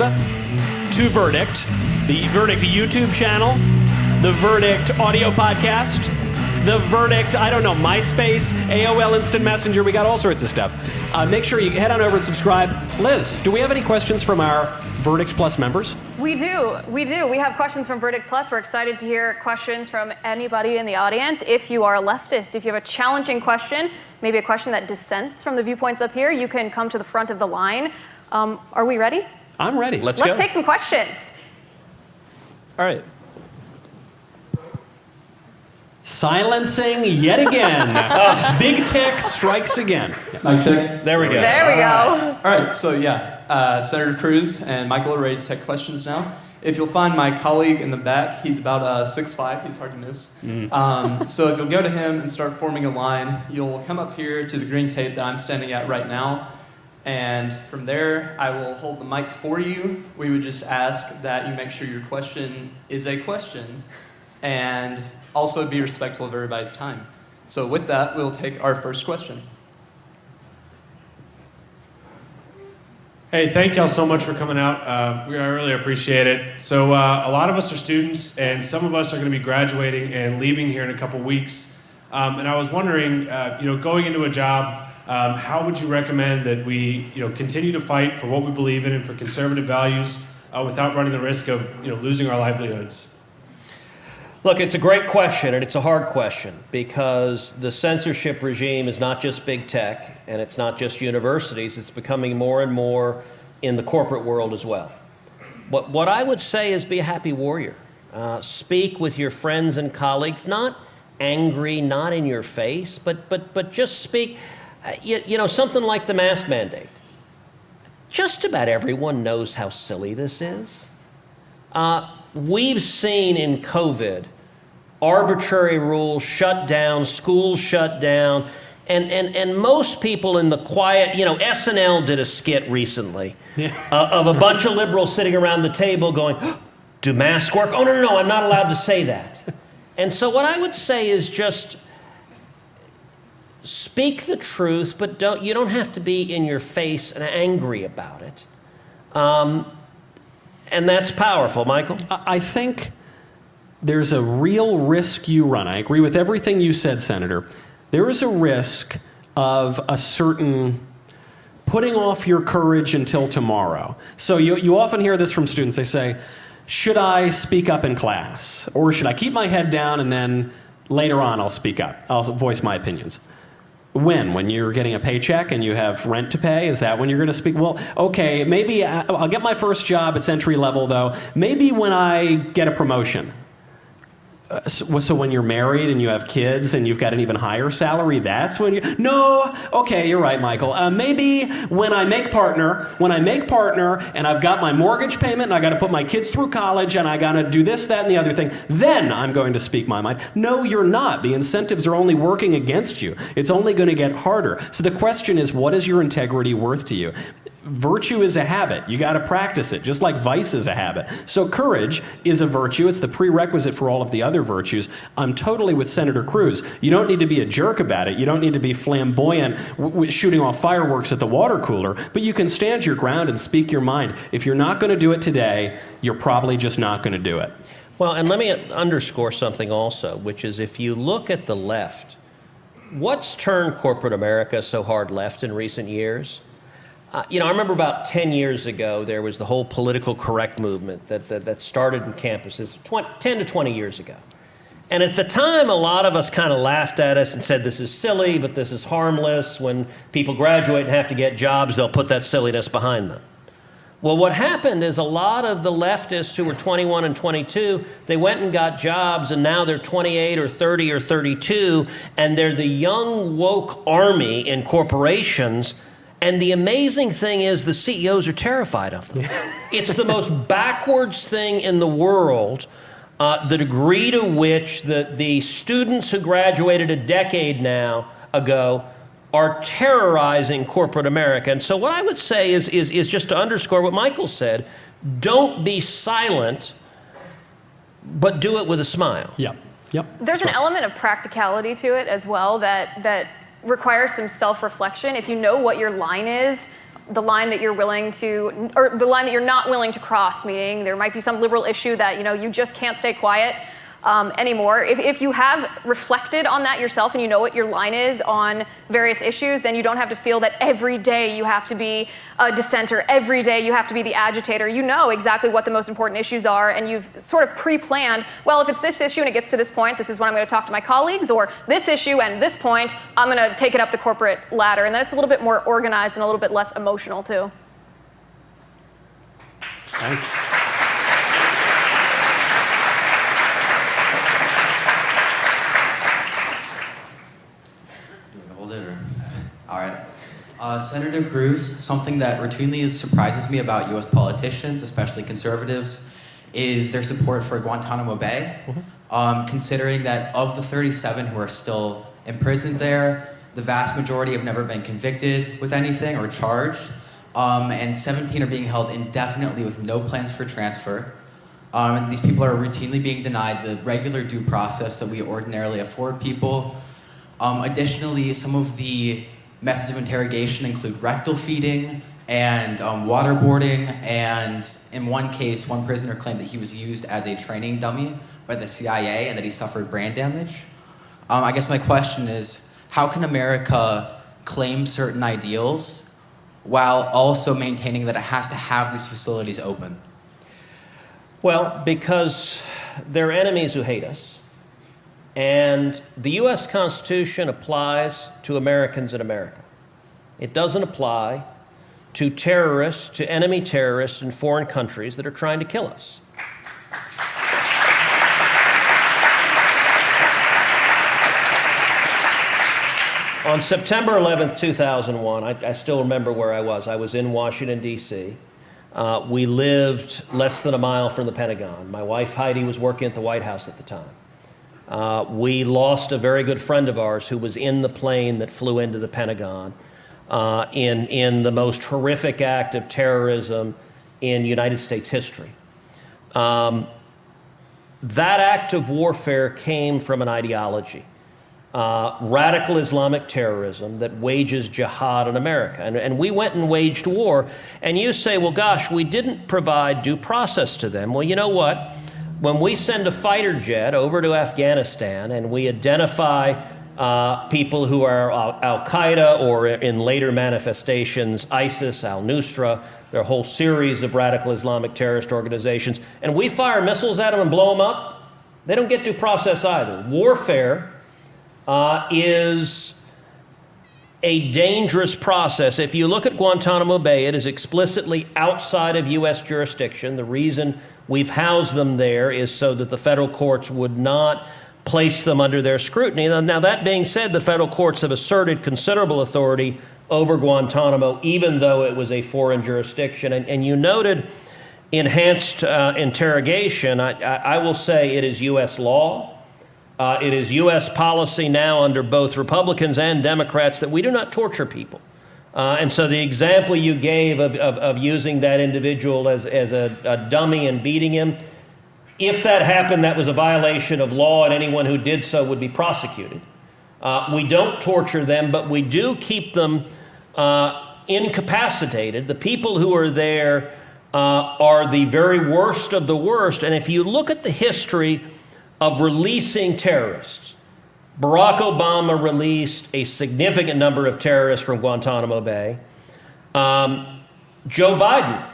to Verdict, the Verdict YouTube channel, the Verdict audio podcast, the Verdict, I don't know, MySpace, AOL Instant Messenger. We got all sorts of stuff. Make sure you head on over and subscribe. Liz, do we have any questions from our Verdict Plus members? We do. We have questions from Verdict Plus. We're excited to hear questions from anybody in the audience. If you are a leftist, if you have a challenging question, maybe a question that dissents from the viewpoints up here, you can come to the front of the line. Are we ready? I'm ready. Let's go. Let's take some questions. All right. Silencing yet again. Big tech strikes again. Mic check. There we go. There we go. All right, so Senator Cruz and Michael are ready to take questions now. If you'll find my colleague in the back, he's about 6'5", he's hard to miss. So if you'll go to him and start forming a line, you'll come up here to the green tape that I'm standing at right now, and from there, I will hold the mic for you. We would just ask that you make sure your question is a question, and also be respectful of everybody's time. So with that, we'll take our first question. Hey, thank y'all so much for coming out. I really appreciate it. So a lot of us are students, and some of us are going to be graduating and leaving here in a couple weeks. And I was wondering, going into a job, how would you recommend that we, continue to fight for what we believe in and for conservative values without running the risk of, losing our livelihoods? Look, it's a great question, and it's a hard question, because the censorship regime is not just big tech, and it's not just universities. It's becoming more and more in the corporate world as well. What I would say is be a happy warrior. Speak with your friends and colleagues, not angry, not in your face, but just speak. Something like the mask mandate. Just about everyone knows how silly this is. We've seen in COVID arbitrary rules shut down, schools shut down, and most people in the quiet, SNL did a skit recently of a bunch of liberals sitting around the table going, do masks work? Oh, no, I'm not allowed to say that. And so what I would say is just speak the truth, but you don't have to be in your face and angry about it. And that's powerful. Michael? I think there's a real risk you run. I agree with everything you said, Senator. There is a risk of a certain putting off your courage until tomorrow. So you often hear this from students. They say, should I speak up in class? Or should I keep my head down and then later on I'll speak up? I'll voice my opinions. When you're getting a paycheck and you have rent to pay? Is that when you're going to speak? Well, okay, maybe I'll get my first job. It's entry level, though. Maybe when I get a promotion. So when you're married and you have kids and you've got an even higher salary, that's when you... No, okay, you're right, Michael. Maybe when I make partner and I've got my mortgage payment and I got to put my kids through college and I got to do this, that, and the other thing, then I'm going to speak my mind. No, you're not. The incentives are only working against you. It's only going to get harder. So the question is, what is your integrity worth to you? virtue is a habit. You got to practice it, just like vice is a habit. So courage is a virtue. It's the prerequisite for all of the other virtues. I'm totally with Senator Cruz. You don't need to be a jerk about it. You don't need to be flamboyant, shooting off fireworks at the water cooler, but you can stand your ground and speak your mind. If you're not going to do it today, you're probably just not going to do it. Well, and let me underscore something also, which is if you look at the left, what's turned corporate America so hard left in recent years? I remember about 10 years ago, there was the whole political correct movement that started in campuses 10 to 20 years ago. And at the time, a lot of us kind of laughed at us and said, this is silly, but this is harmless. When people graduate and have to get jobs, they'll put that silliness behind them. Well, what happened is a lot of the leftists who were 21 and 22, they went and got jobs, and now they're 28 or 30 or 32, and they're the young woke army in corporations. And the amazing thing is the CEOs are terrified of them. It's the most backwards thing in the world, the degree to which the students who graduated a decade ago are terrorizing corporate America. And so what I would say is just to underscore what Michael said, don't be silent, but do it with a smile. Yep. There's an element of practicality to it as well that requires some self-reflection. If you know what your line is, the line that you're willing to, or the line that you're not willing to cross, meaning there might be some liberal issue that you just can't stay quiet anymore. If you have reflected on that yourself and you know what your line is on various issues, then you don't have to feel that every day you have to be a dissenter, every day you have to be the agitator. You know exactly what the most important issues are, and you've sort of pre-planned, well, if it's this issue and it gets to this point, this is when I'm going to talk to my colleagues, or this issue and this point, I'm going to take it up the corporate ladder. And then it's a little bit more organized and a little bit less emotional, too. Thanks. All right. Senator Cruz, something that routinely surprises me about U.S. politicians, especially conservatives, is their support for Guantanamo Bay. Considering that of the 37 who are still imprisoned there, the vast majority have never been convicted with anything or charged, and 17 are being held indefinitely with no plans for transfer. And these people are routinely being denied the regular due process that we ordinarily afford people. Additionally, some of the methods of interrogation include rectal feeding and waterboarding, and in one case, one prisoner claimed that he was used as a training dummy by the CIA and that he suffered brain damage. I guess my question is, how can America claim certain ideals while also maintaining that it has to have these facilities open? Well, because there are enemies who hate us. And the U.S. Constitution applies to Americans in America. It doesn't apply to terrorists, to enemy terrorists in foreign countries that are trying to kill us. On September 11th, 2001, I still remember where I was. I was in Washington, D.C. We lived less than a mile from the Pentagon. My wife, Heidi, was working at the White House at the time. We lost a very good friend of ours who was in the plane that flew into the Pentagon in the most horrific act of terrorism in United States history. That act of warfare came from an ideology, radical Islamic terrorism that wages jihad in America. And we went and waged war. And you say, well, gosh, we didn't provide due process to them. Well, you know what? When we send a fighter jet over to Afghanistan and we identify people who are Al-Qaeda or in later manifestations, ISIS, Al-Nusra, there are a whole series of radical Islamic terrorist organizations, and we fire missiles at them and blow them up, they don't get due process either. Warfare is a dangerous process. If you look at Guantanamo Bay, it is explicitly outside of U.S. jurisdiction. The reason we've housed them there is so that the federal courts would not place them under their scrutiny. Now, that being said, the federal courts have asserted considerable authority over Guantanamo, even though it was a foreign jurisdiction. And you noted enhanced interrogation. I will say it is U.S. law. It is U.S. policy now under both Republicans and Democrats that we do not torture people. And so the example you gave of using that individual as a dummy and beating him, if that happened, that was a violation of law, and anyone who did so would be prosecuted. We don't torture them, but we do keep them incapacitated. The people who are there are the very worst of the worst. And if you look at the history of releasing terrorists, Barack Obama released a significant number of terrorists from Guantanamo Bay. Joe Biden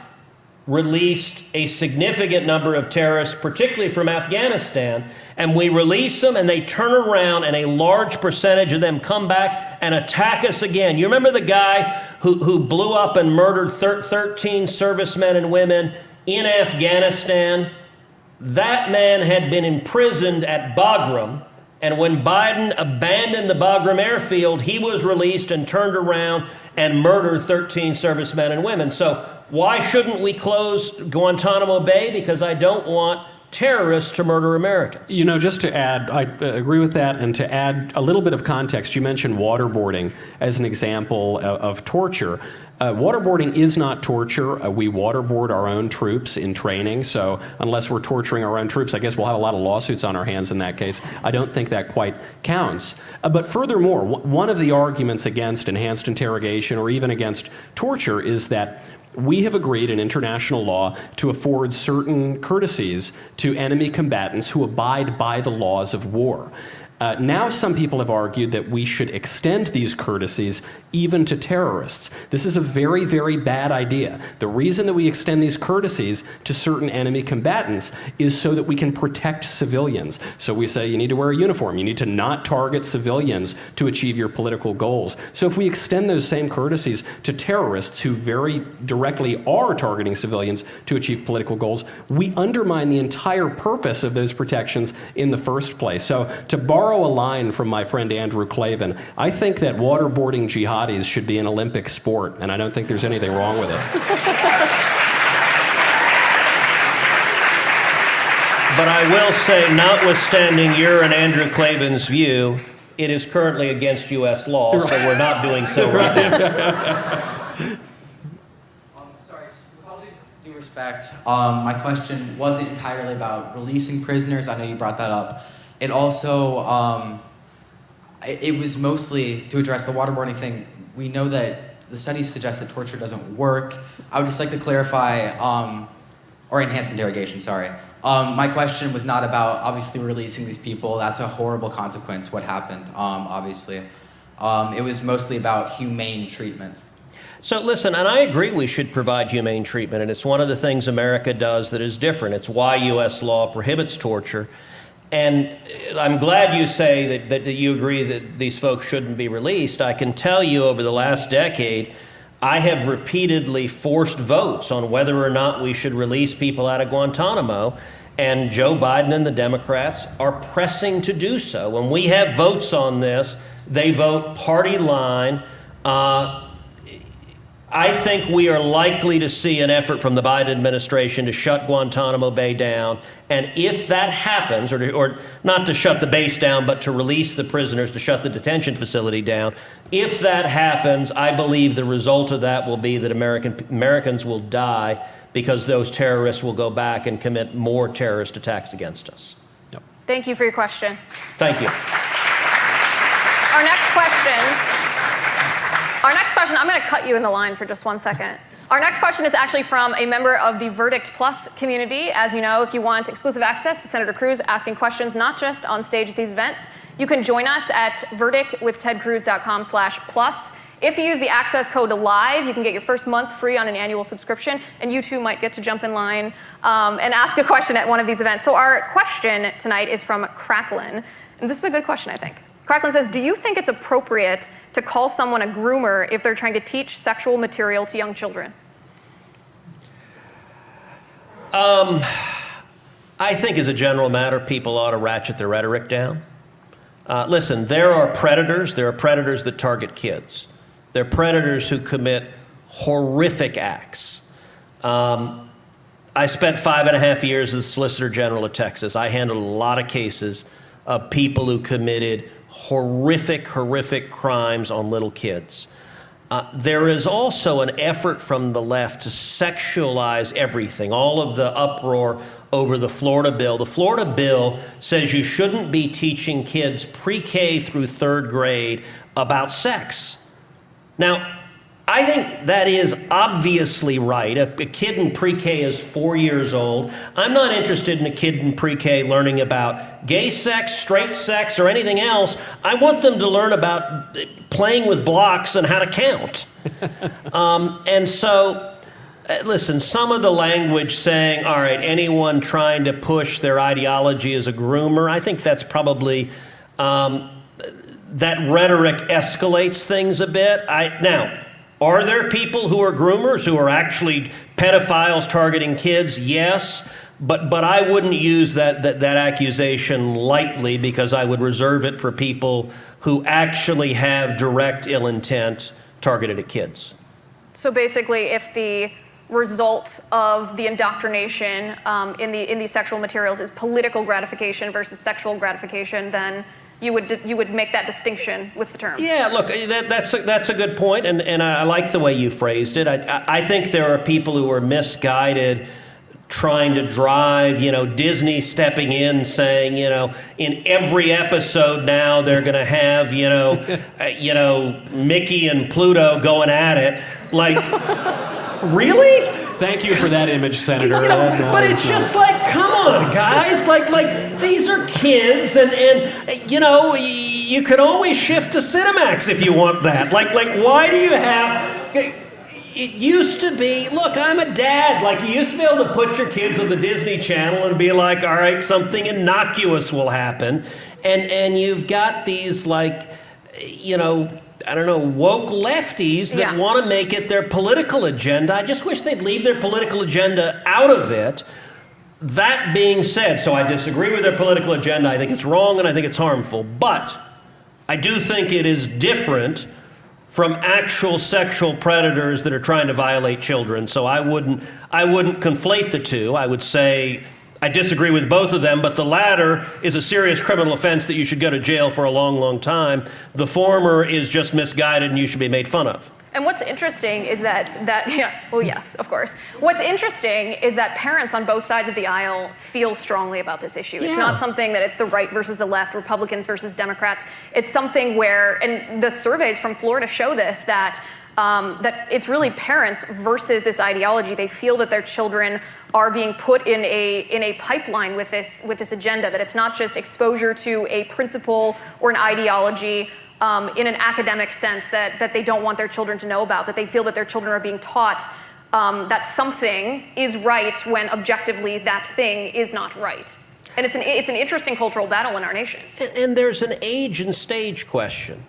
released a significant number of terrorists, particularly from Afghanistan, and we release them and they turn around and a large percentage of them come back and attack us again. You remember the guy who blew up and murdered 13 servicemen and women in Afghanistan? That man had been imprisoned at Bagram, and when Biden abandoned the Bagram airfield, he was released and turned around and murdered 13 servicemen and women. So why shouldn't we close Guantanamo Bay? Because I don't want terrorists to murder Americans. You know, just to add, I agree with that, and to add a little bit of context, you mentioned waterboarding as an example of torture. Waterboarding is not torture. We waterboard our own troops in training, so unless we're torturing our own troops, I guess we'll have a lot of lawsuits on our hands in that case. I don't think that quite counts. But furthermore, one of the arguments against enhanced interrogation or even against torture is that we have agreed in international law to afford certain courtesies to enemy combatants who abide by the laws of war. Now some people have argued that we should extend these courtesies even to terrorists. This is a very, very bad idea. The reason that we extend these courtesies to certain enemy combatants is so that we can protect civilians. So we say you need to wear a uniform, you need to not target civilians to achieve your political goals. So if we extend those same courtesies to terrorists who very directly are targeting civilians to achieve political goals, we undermine the entire purpose of those protections in the first place. So to borrow a line from my friend Andrew Klavan, I think that waterboarding jihadis should be an Olympic sport, and I don't think there's anything wrong with it. But I will say, notwithstanding your and Andrew Klavan's view, it is currently against U.S. law, so we're not doing so right now. Sorry, with all due respect, my question wasn't entirely about releasing prisoners. I know you brought that up. It also, it was mostly to address the waterboarding thing. We know that the studies suggest that torture doesn't work. I would just like to clarify, or enhanced interrogation, sorry. My question was not about obviously releasing these people. That's a horrible consequence, what happened, obviously. It was mostly about humane treatment. So listen, and I agree we should provide humane treatment, and it's one of the things America does that is different. It's why U.S. law prohibits torture. And I'm glad you say that you agree that these folks shouldn't be released. I can tell you over the last decade, I have repeatedly forced votes on whether or not we should release people out of Guantanamo, and Joe Biden and the Democrats are pressing to do so. When we have votes on this, they vote party line. I think we are likely to see an effort from the Biden administration to shut Guantanamo Bay down. And if that happens, or not to shut the base down, but to release the prisoners, to shut the detention facility down, if that happens, I believe the result of that will be that Americans will die because those terrorists will go back and commit more terrorist attacks against us. Yep. Thank you for your question. Thank you. Our next question, I'm going to cut you in the line for just 1 second. Our next question is actually from a member of the Verdict Plus community. As you know, if you want exclusive access to Senator Cruz asking questions, not just on stage at these events, you can join us at verdictwithtedcruz.com/plus. If you use the access code LIVE, you can get your first month free on an annual subscription, and you too might get to jump in line and ask a question at one of these events. So our question tonight is from Cracklin, and this is a good question, I think. Cracklin says, do you think it's appropriate to call someone a groomer if they're trying to teach sexual material to young children? I think as a general matter, people ought to ratchet their rhetoric down. Listen, there are predators that target kids. There are predators who commit horrific acts. I spent 5.5 years as Solicitor General of Texas. I handled a lot of cases of people who committed horrific crimes on little kids. There is also an effort from the left to sexualize everything, all of the uproar over the Florida bill. The Florida bill says you shouldn't be teaching kids pre-K through third grade about sex. Now, I think that is obviously right. A kid in pre-K is 4 years old. I'm not interested in a kid in pre-K learning about gay sex, straight sex, or anything else. I want them to learn about playing with blocks and how to count. And so, listen, some of the language saying, all right, anyone trying to push their ideology as a groomer, I think that's probably, that rhetoric escalates things a bit. Now, are there people who are groomers, who are actually pedophiles targeting kids? Yes, but I wouldn't use that accusation lightly, because I would reserve it for people who actually have direct ill intent targeted at kids. So basically, if the result of the indoctrination in these sexual materials is political gratification versus sexual gratification, then you would make that distinction with the term. Yeah, look, that's a good point, and I like the way you phrased it. I think there are people who are misguided, trying to drive, Disney stepping in, saying, in every episode now they're going to have, Mickey and Pluto going at it. Like, really? Thank you for that image, Senator. But it's just like, come on, guys. Like these are kids, and you could always shift to Cinemax if you want that. Like why do you have? It used to be, look, I'm a dad. Like, you used to be able to put your kids on the Disney Channel and be like, all right, something innocuous will happen, and you've got these I don't know, woke lefties that want to make it their political agenda. I just wish they'd leave their political agenda out of it. That being said, so I disagree with their political agenda. I think it's wrong and I think it's harmful. But I do think it is different from actual sexual predators that are trying to violate children. So I wouldn't conflate the two. I would say I disagree with both of them, but the latter is a serious criminal offense that you should go to jail for a long, long time. The former is just misguided and you should be made fun of. And what's interesting is that well, yes, of course. What's interesting is that parents on both sides of the aisle feel strongly about this issue. Yeah. It's not something that it's the right versus the left, Republicans versus Democrats. It's something where, and the surveys from Florida show this, that it's really parents versus this ideology. They feel that their children are being put in a pipeline with this agenda, that it's not just exposure to a principle or an ideology in an academic sense that they don't want their children to know about, that they feel that their children are being taught that something is right when objectively that thing is not right. And it's an interesting cultural battle in our nation. And there's an age and stage question.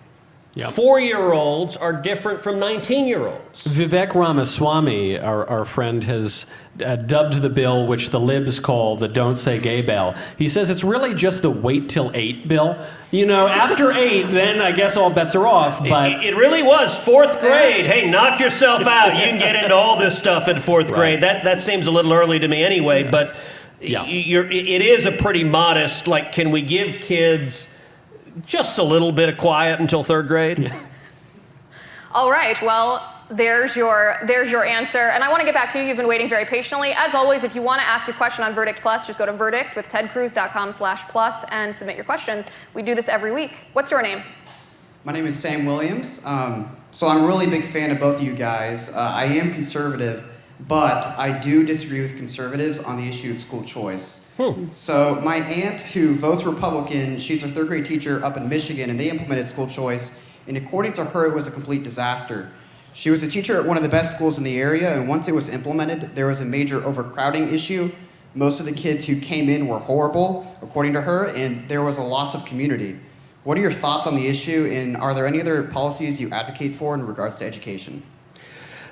Yep. 4-year-olds are different from 19-year-olds. Vivek Ramaswamy, our friend, has dubbed the bill, which the libs call the Don't Say Gay bill. He says it's really just the wait till 8 bill. After 8, then I guess all bets are off. But it really was 4th grade. Hey, knock yourself out. You can get into all this stuff in 4th grade. That seems a little early to me anyway. But it is a pretty modest, like, can we give kids just a little bit of quiet until 3rd grade? Yeah. All right, well, there's your answer. And I want to get back to you. You've been waiting very patiently. As always, if you want to ask a question on Verdict Plus, just go to verdictwithtedcruz.com/plus and submit your questions. We do this every week. What's your name? My name is Sam Williams. So I'm a really big fan of both of you guys. I am conservative, but I do disagree with conservatives on the issue of school choice. So my aunt, who votes Republican, she's a 3rd grade teacher up in Michigan, and they implemented school choice, and according to her, it was a complete disaster. She was a teacher at one of the best schools in the area, and once it was implemented, there was a major overcrowding issue. Most of the kids who came in were horrible, according to her, and there was a loss of community. What are your thoughts on the issue, and are there any other policies you advocate for in regards to education?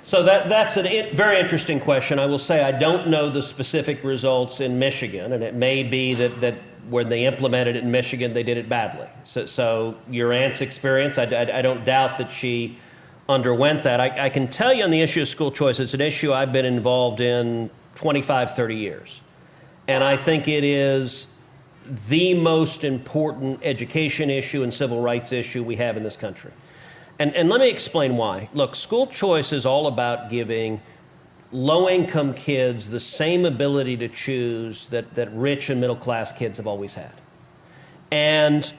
So that's a very interesting question. I will say I don't know the specific results in Michigan, and it may be that when they implemented it in Michigan, they did it badly. So your aunt's experience, I don't doubt that she underwent that. I can tell you on the issue of school choice, it's an issue I've been involved in 25, 30 years. And I think it is the most important education issue and civil rights issue we have in this country. And let me explain why. Look, school choice is all about giving low-income kids the same ability to choose that rich and middle-class kids have always had. And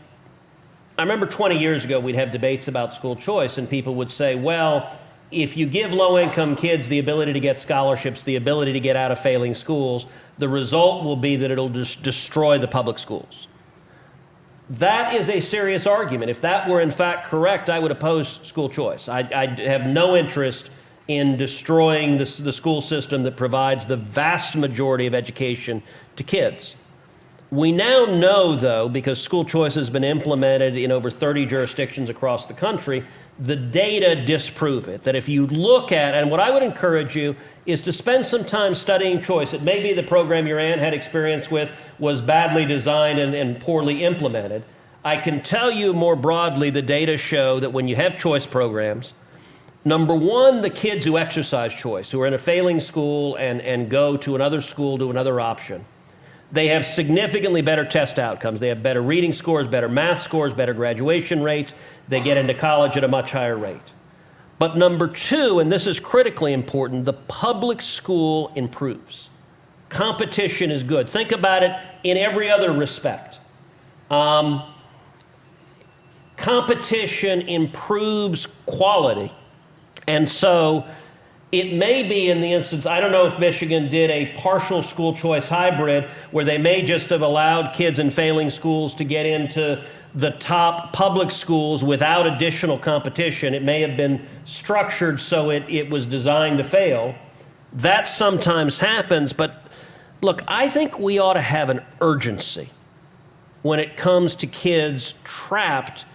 I remember 20 years ago, we'd have debates about school choice, and people would say, well, if you give low-income kids the ability to get scholarships, the ability to get out of failing schools, the result will be that it'll just destroy the public schools. That is a serious argument. If that were in fact correct, I would oppose school choice. I have no interest in destroying the school system that provides the vast majority of education to kids. We now know, though, because school choice has been implemented in over 30 jurisdictions across the country, the data disprove it. That if you look at, and what I would encourage you is to spend some time studying choice. It may be the program your aunt had experience with was badly designed and poorly implemented. I can tell you more broadly, the data show that when you have choice programs, number one, the kids who exercise choice, who are in a failing school and go to another school, to another option, they have significantly better test outcomes. They have better reading scores, better math scores, better graduation rates. They get into college at a much higher rate. But number two, and this is critically important, the public school improves. Competition is good. Think about it in every other respect. Competition improves quality. And so it may be in the instance, I don't know if Michigan did a partial school choice hybrid where they may just have allowed kids in failing schools to get into the top public schools without additional competition. It may have been structured so it was designed to fail. That sometimes happens, but look, I think we ought to have an urgency when it comes to kids trapped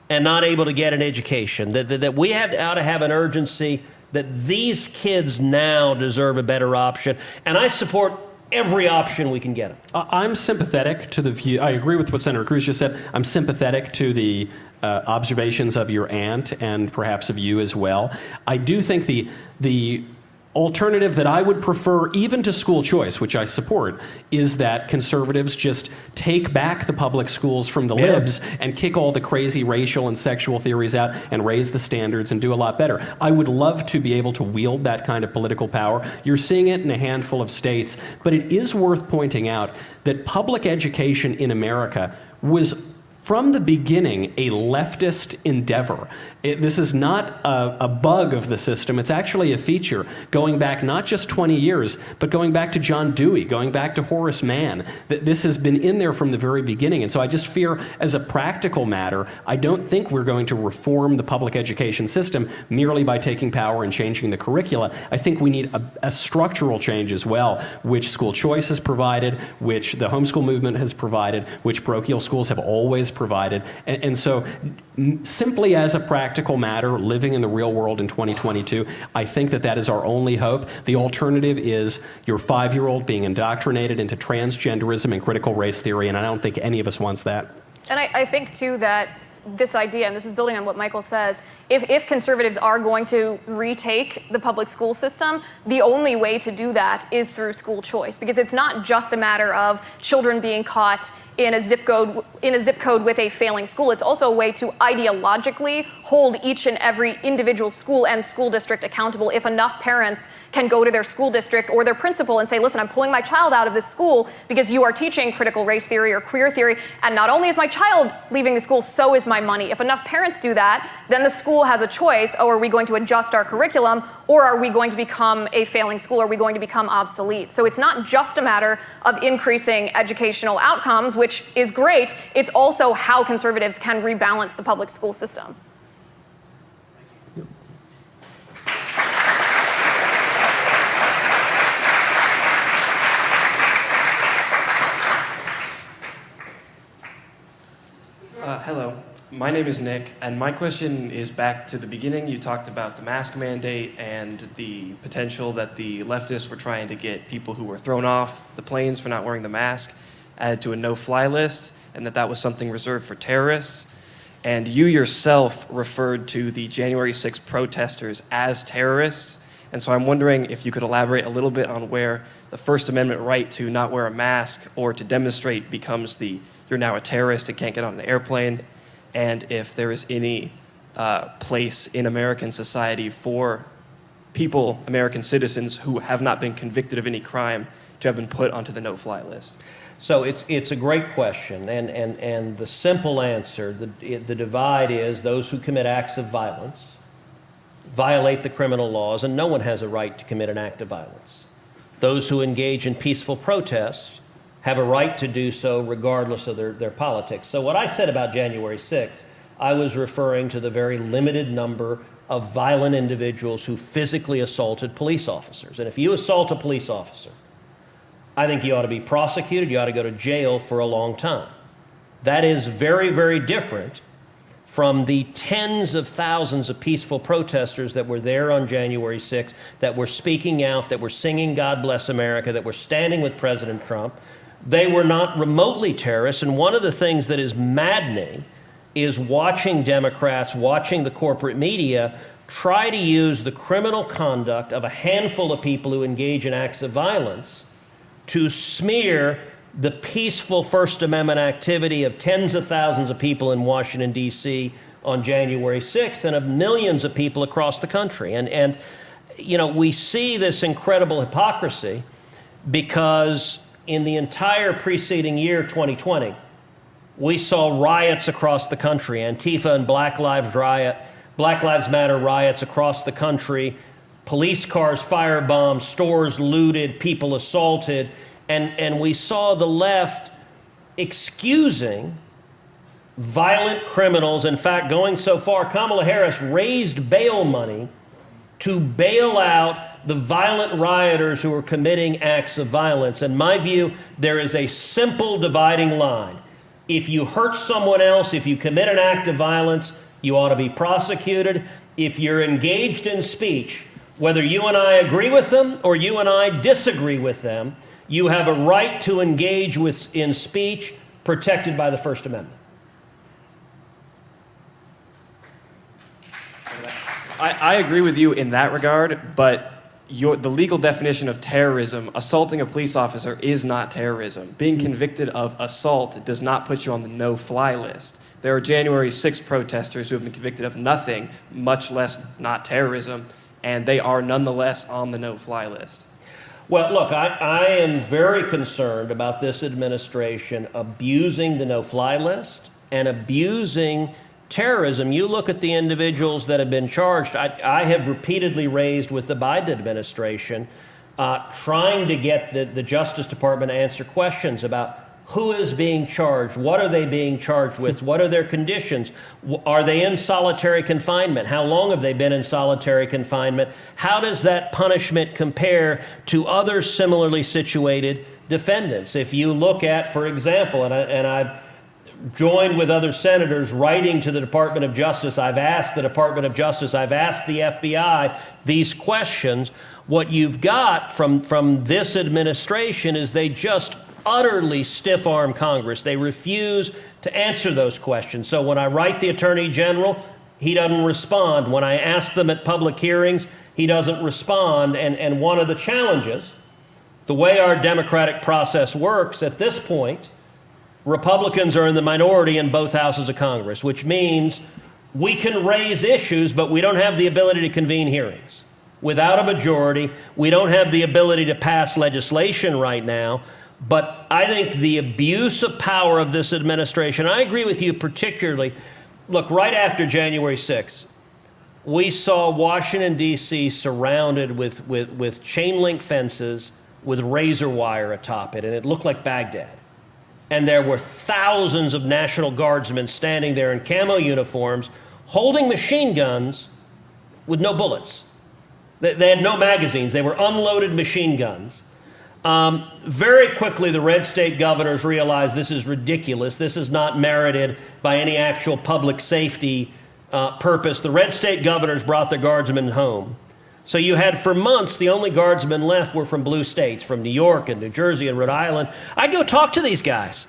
and not able to get an education, that we ought to have an urgency that these kids now deserve a better option. And I support every option we can get them. I'm sympathetic to the view. I agree with what Senator Cruz just said. I'm sympathetic to the observations of your aunt and perhaps of you as well. I do think the alternative that I would prefer, even to school choice, which I support, is that conservatives just take back the public schools from the libs and kick all the crazy racial and sexual theories out and raise the standards and do a lot better. I would love to be able to wield that kind of political power. You're seeing it in a handful of states, but it is worth pointing out that public education in America was from the beginning a leftist endeavor. This is not a bug of the system. It's actually a feature going back not just 20 years, but going back to John Dewey, going back to Horace Mann. This has been in there from the very beginning. And so I just fear, as a practical matter, I don't think we're going to reform the public education system merely by taking power and changing the curricula. I think we need a structural change as well, which school choice has provided, which the homeschool movement has provided, which parochial schools have always provided. And so simply as a practical matter, living in the real world in 2022, I think that is our only hope. The alternative is your 5-year-old being indoctrinated into transgenderism and critical race theory, and I don't think any of us wants that. And I think, too, that this idea, and this is building on what Michael says, if conservatives are going to retake the public school system, the only way to do that is through school choice, because it's not just a matter of children being caught in a zip code with a failing school. It's also a way to ideologically hold each and every individual school and school district accountable. If enough parents can go to their school district or their principal and say, listen, I'm pulling my child out of this school because you are teaching critical race theory or queer theory, and not only is my child leaving the school, so is my money. If enough parents do that, then the school has a choice. Oh, are we going to adjust our curriculum, or are we going to become a failing school? Are we going to become obsolete? So it's not just a matter of increasing educational outcomes, which is great. It's also how conservatives can rebalance the public school system. Hello, my name is Nick, and my question is back to the beginning. You talked about the mask mandate and the potential that the leftists were trying to get people who were thrown off the planes for not wearing the mask added to a no-fly list, and that was something reserved for terrorists. And you yourself referred to the January 6th protesters as terrorists. And so I'm wondering if you could elaborate a little bit on where the First Amendment right to not wear a mask or to demonstrate becomes you're now a terrorist and can't get on an airplane, and if there is any place in American society for people, American citizens, who have not been convicted of any crime to have been put onto the no-fly list? So it's a great question, and the simple answer, the divide is those who commit acts of violence violate the criminal laws, and no one has a right to commit an act of violence. Those who engage in peaceful protest have a right to do so regardless of their politics. So what I said about January 6th, I was referring to the very limited number of violent individuals who physically assaulted police officers. And if you assault a police officer, I think you ought to be prosecuted, you ought to go to jail for a long time. That is very, very different from the tens of thousands of peaceful protesters that were there on January 6th, that were speaking out, that were singing God Bless America, that were standing with President Trump. They were not remotely terrorists, and one of the things that is maddening is watching Democrats, watching the corporate media try to use the criminal conduct of a handful of people who engage in acts of violence to smear the peaceful First Amendment activity of tens of thousands of people in Washington, D.C. on January 6th and of millions of people across the country. And you know, we see this incredible hypocrisy because in the entire preceding year, 2020, we saw riots across the country, Antifa and Black Lives Matter riots across the country, police cars firebombed, stores looted, people assaulted, and we saw the left excusing violent criminals. In fact, going so far, Kamala Harris raised bail money to bail out the violent rioters who were committing acts of violence. In my view, there is a simple dividing line. If you hurt someone else, if you commit an act of violence, you ought to be prosecuted. If you're engaged in speech, whether you and I agree with them or you and I disagree with them, you have a right to engage in speech protected by the First Amendment. I agree with you in that regard, but the legal definition of terrorism, assaulting a police officer, is not terrorism. Being convicted of assault does not put you on the no-fly list. There are January 6 protesters who have been convicted of nothing, much less not terrorism, and they are nonetheless on the no-fly list. Well, look, I am very concerned about this administration abusing the no-fly list and abusing terrorism. You look at the individuals that have been charged. I have repeatedly raised with the Biden administration, trying to get the Justice Department to answer questions about who is being charged, what are they being charged with, what are their conditions, are they in solitary confinement, how long have they been in solitary confinement, how does that punishment compare to other similarly situated defendants? If you look at, for example, and I've joined with other senators writing to the Department of Justice. I've asked the Department of Justice, I've asked the FBI these questions. What you've got from this administration is they just utterly stiff-arm Congress. They refuse to answer those questions. So when I write the Attorney General, he doesn't respond. When I ask them at public hearings, he doesn't respond. And one of the challenges, the way our democratic process works at this point, Republicans are in the minority in both houses of Congress, which means we can raise issues, but we don't have the ability to convene hearings. Without a majority, we don't have the ability to pass legislation right now. But I think the abuse of power of this administration, I agree with you particularly. Look, right after January 6th, we saw Washington, D.C. surrounded with chain link fences with razor wire atop it, and it looked like Baghdad. And there were thousands of National Guardsmen standing there in camo uniforms, holding machine guns with no bullets. They had no magazines. They were unloaded machine guns. Very quickly, the red state governors realized this is ridiculous. This is not merited by any actual public safety purpose. The red state governors brought their guardsmen home. So you had, for months, the only guardsmen left were from blue states, from New York and New Jersey and Rhode Island. I'd go talk to these guys.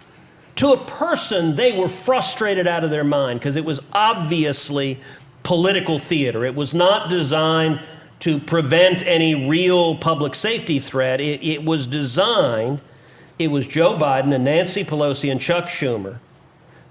To a person, they were frustrated out of their mind because it was obviously political theater. It was not designed to prevent any real public safety threat. It was designed, it was Joe Biden and Nancy Pelosi and Chuck Schumer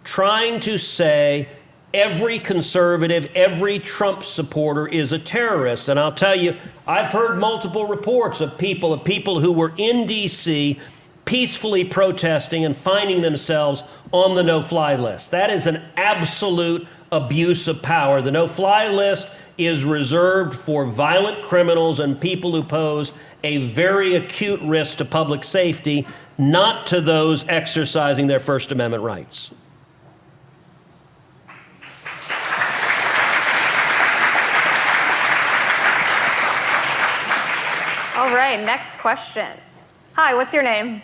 trying to say, every conservative, every Trump supporter is a terrorist. And I'll tell you, I've heard multiple reports of people who were in D.C. peacefully protesting and finding themselves on the no-fly list. That is an absolute abuse of power. The no-fly list is reserved for violent criminals and people who pose a very acute risk to public safety, not to those exercising their First Amendment rights. All right, next question. Hi, what's your name?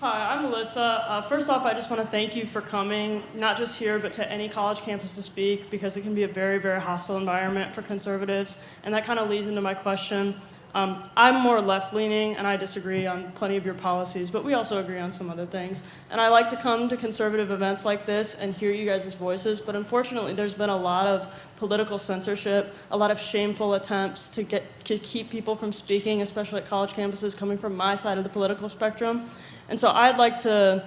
Hi, I'm Melissa. First off, I just want to thank you for coming, not just here, but to any college campus to speak, because it can be a very, very hostile environment for conservatives. And that kind of leads into my question. I'm more left-leaning, and I disagree on plenty of your policies, but we also agree on some other things. And I like to come to conservative events like this and hear you guys' voices, but unfortunately there's been a lot of political censorship, a lot of shameful attempts to keep people from speaking, especially at college campuses, coming from my side of the political spectrum. And so I'd like to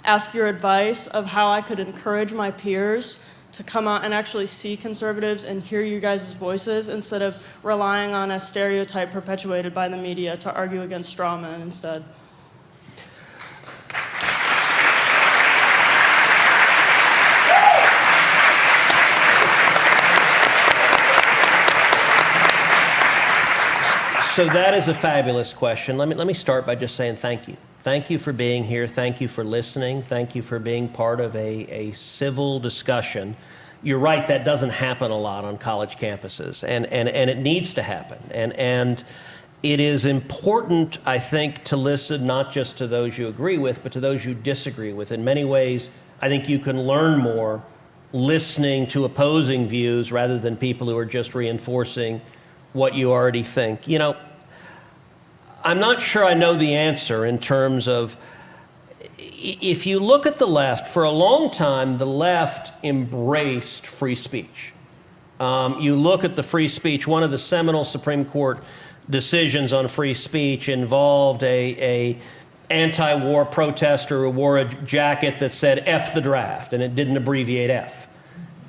ask your advice of how I could encourage my peers to come out and actually see conservatives and hear you guys' voices instead of relying on a stereotype perpetuated by the media to argue against straw men instead. So that is a fabulous question. Let me start by just saying thank you. Thank you for being here. Thank you for listening. Thank you for being part of a civil discussion. You're right, that doesn't happen a lot on college campuses, and it needs to happen. And it is important, I think, to listen not just to those you agree with, but to those you disagree with. In many ways, I think you can learn more listening to opposing views rather than people who are just reinforcing what you already think. You know, I'm not sure I know the answer in terms of, if you look at the left, for a long time, the left embraced free speech. You look at the free speech, one of the seminal Supreme Court decisions on free speech involved a anti-war protester who wore a jacket that said F the draft, and it didn't abbreviate F.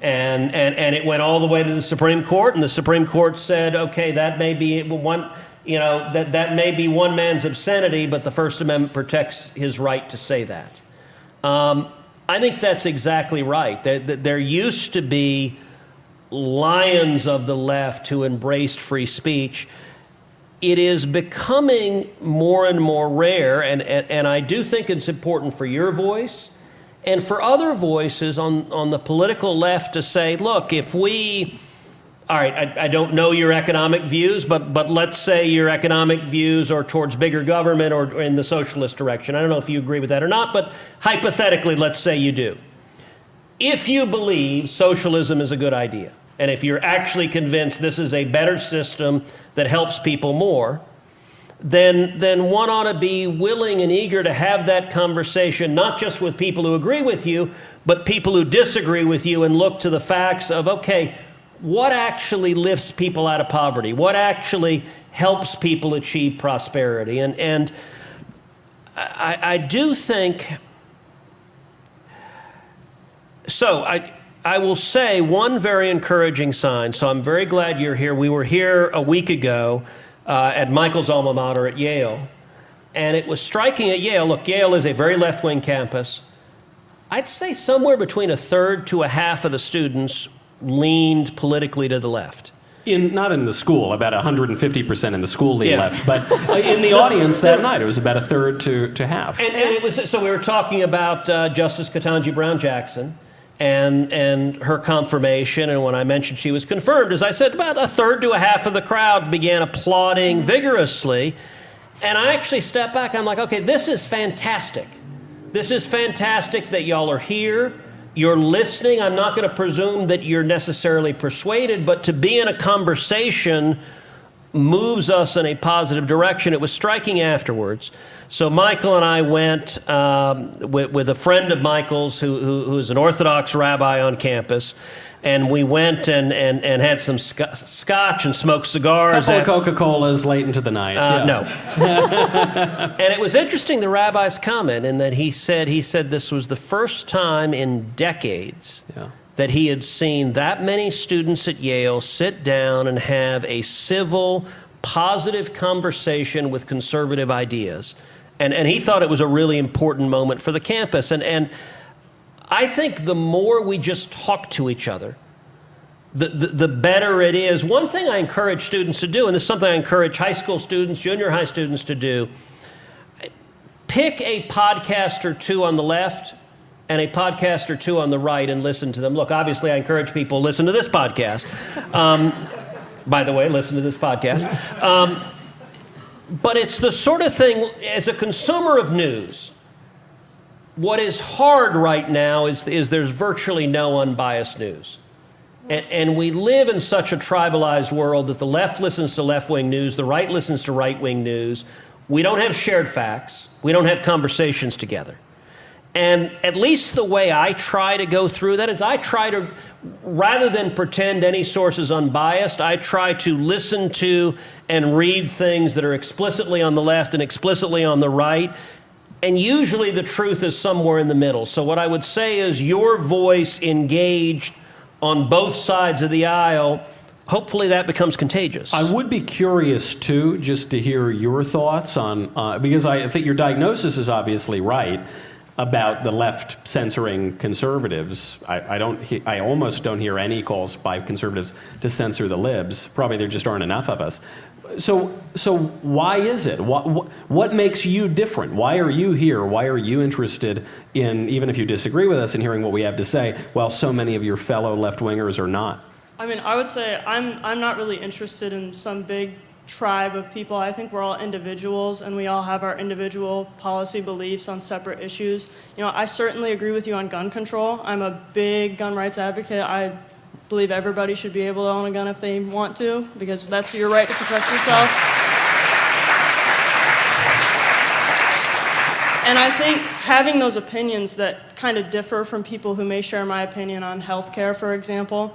And it went all the way to the Supreme Court, and the Supreme Court said, okay, that may be one, you know, that may be one man's obscenity, but the First Amendment protects his right to say that. I think that's exactly right. There used to be lions of the left who embraced free speech. It is becoming more and more rare, and I do think it's important for your voice and for other voices on the political left to say, look, if we, all right, I don't know your economic views, but let's say your economic views are towards bigger government or in the socialist direction. I don't know if you agree with that or not, but hypothetically, let's say you do. If you believe socialism is a good idea, and if you're actually convinced this is a better system that helps people more, then one ought to be willing and eager to have that conversation, not just with people who agree with you, but people who disagree with you, and look to the facts of, okay, what actually lifts people out of poverty? What actually helps people achieve prosperity? And I do think, so I will say one very encouraging sign. So I'm very glad you're here. We were here a week ago at Michael's alma mater at Yale. And it was striking at Yale. Look, Yale is a very left-wing campus. I'd say somewhere between a third to a half of the students leaned politically to the left. Not in the school, about 150% in the school leaned left, but in the audience that night, it was about a third to half. And it was, so we were talking about Justice Ketanji Brown Jackson and her confirmation, and when I mentioned she was confirmed, as I said, about a third to a half of the crowd began applauding vigorously, and I actually stepped back. I'm like, okay, this is fantastic. This is fantastic that y'all are here. You're listening. I'm not going to presume that you're necessarily persuaded, but to be in a conversation moves us in a positive direction. It was striking afterwards. So Michael and I went with a friend of Michael's who's an Orthodox rabbi on campus, and we went and had some scotch and smoked cigars. A couple of Coca-Colas late into the night. No. And it was interesting, the rabbi's comment, in that he said this was the first time in decades that he had seen that many students at Yale sit down and have a civil, positive conversation with conservative ideas. And he thought it was a really important moment for the campus. And I think the more we just talk to each other, the better it is. One thing I encourage students to do, and this is something I encourage high school students, junior high students to do, pick a podcast or two on the left and a podcast or two on the right and listen to them. Look, obviously I encourage people to listen to this podcast. By the way, listen to this podcast. But it's the sort of thing, as a consumer of news, what is hard right now is there's virtually no unbiased news. And we live in such a tribalized world that the left listens to left-wing news, the right listens to right-wing news. We don't have shared facts. We don't have conversations together. And at least the way I try to go through that is I try to, rather than pretend any source is unbiased, I try to listen to and read things that are explicitly on the left and explicitly on the right. And usually the truth is somewhere in the middle. So what I would say is your voice engaged on both sides of the aisle, hopefully that becomes contagious. I would be curious, too, just to hear your thoughts on, because I think your diagnosis is obviously right about the left censoring conservatives. I almost don't hear any calls by conservatives to censor the libs. Probably there just aren't enough of us. So why is it? What makes you different? Why are you here? Why are you interested in, even if you disagree with us, in hearing what we have to say, while so many of your fellow left-wingers are not? I mean, I would say I'm not really interested in some big tribe of people. I think we're all individuals and we all have our individual policy beliefs on separate issues. You know, I certainly agree with you on gun control. I'm a big gun rights advocate. I believe everybody should be able to own a gun if they want to, because that's your right to protect yourself. And I think having those opinions that kind of differ from people who may share my opinion on healthcare, for example,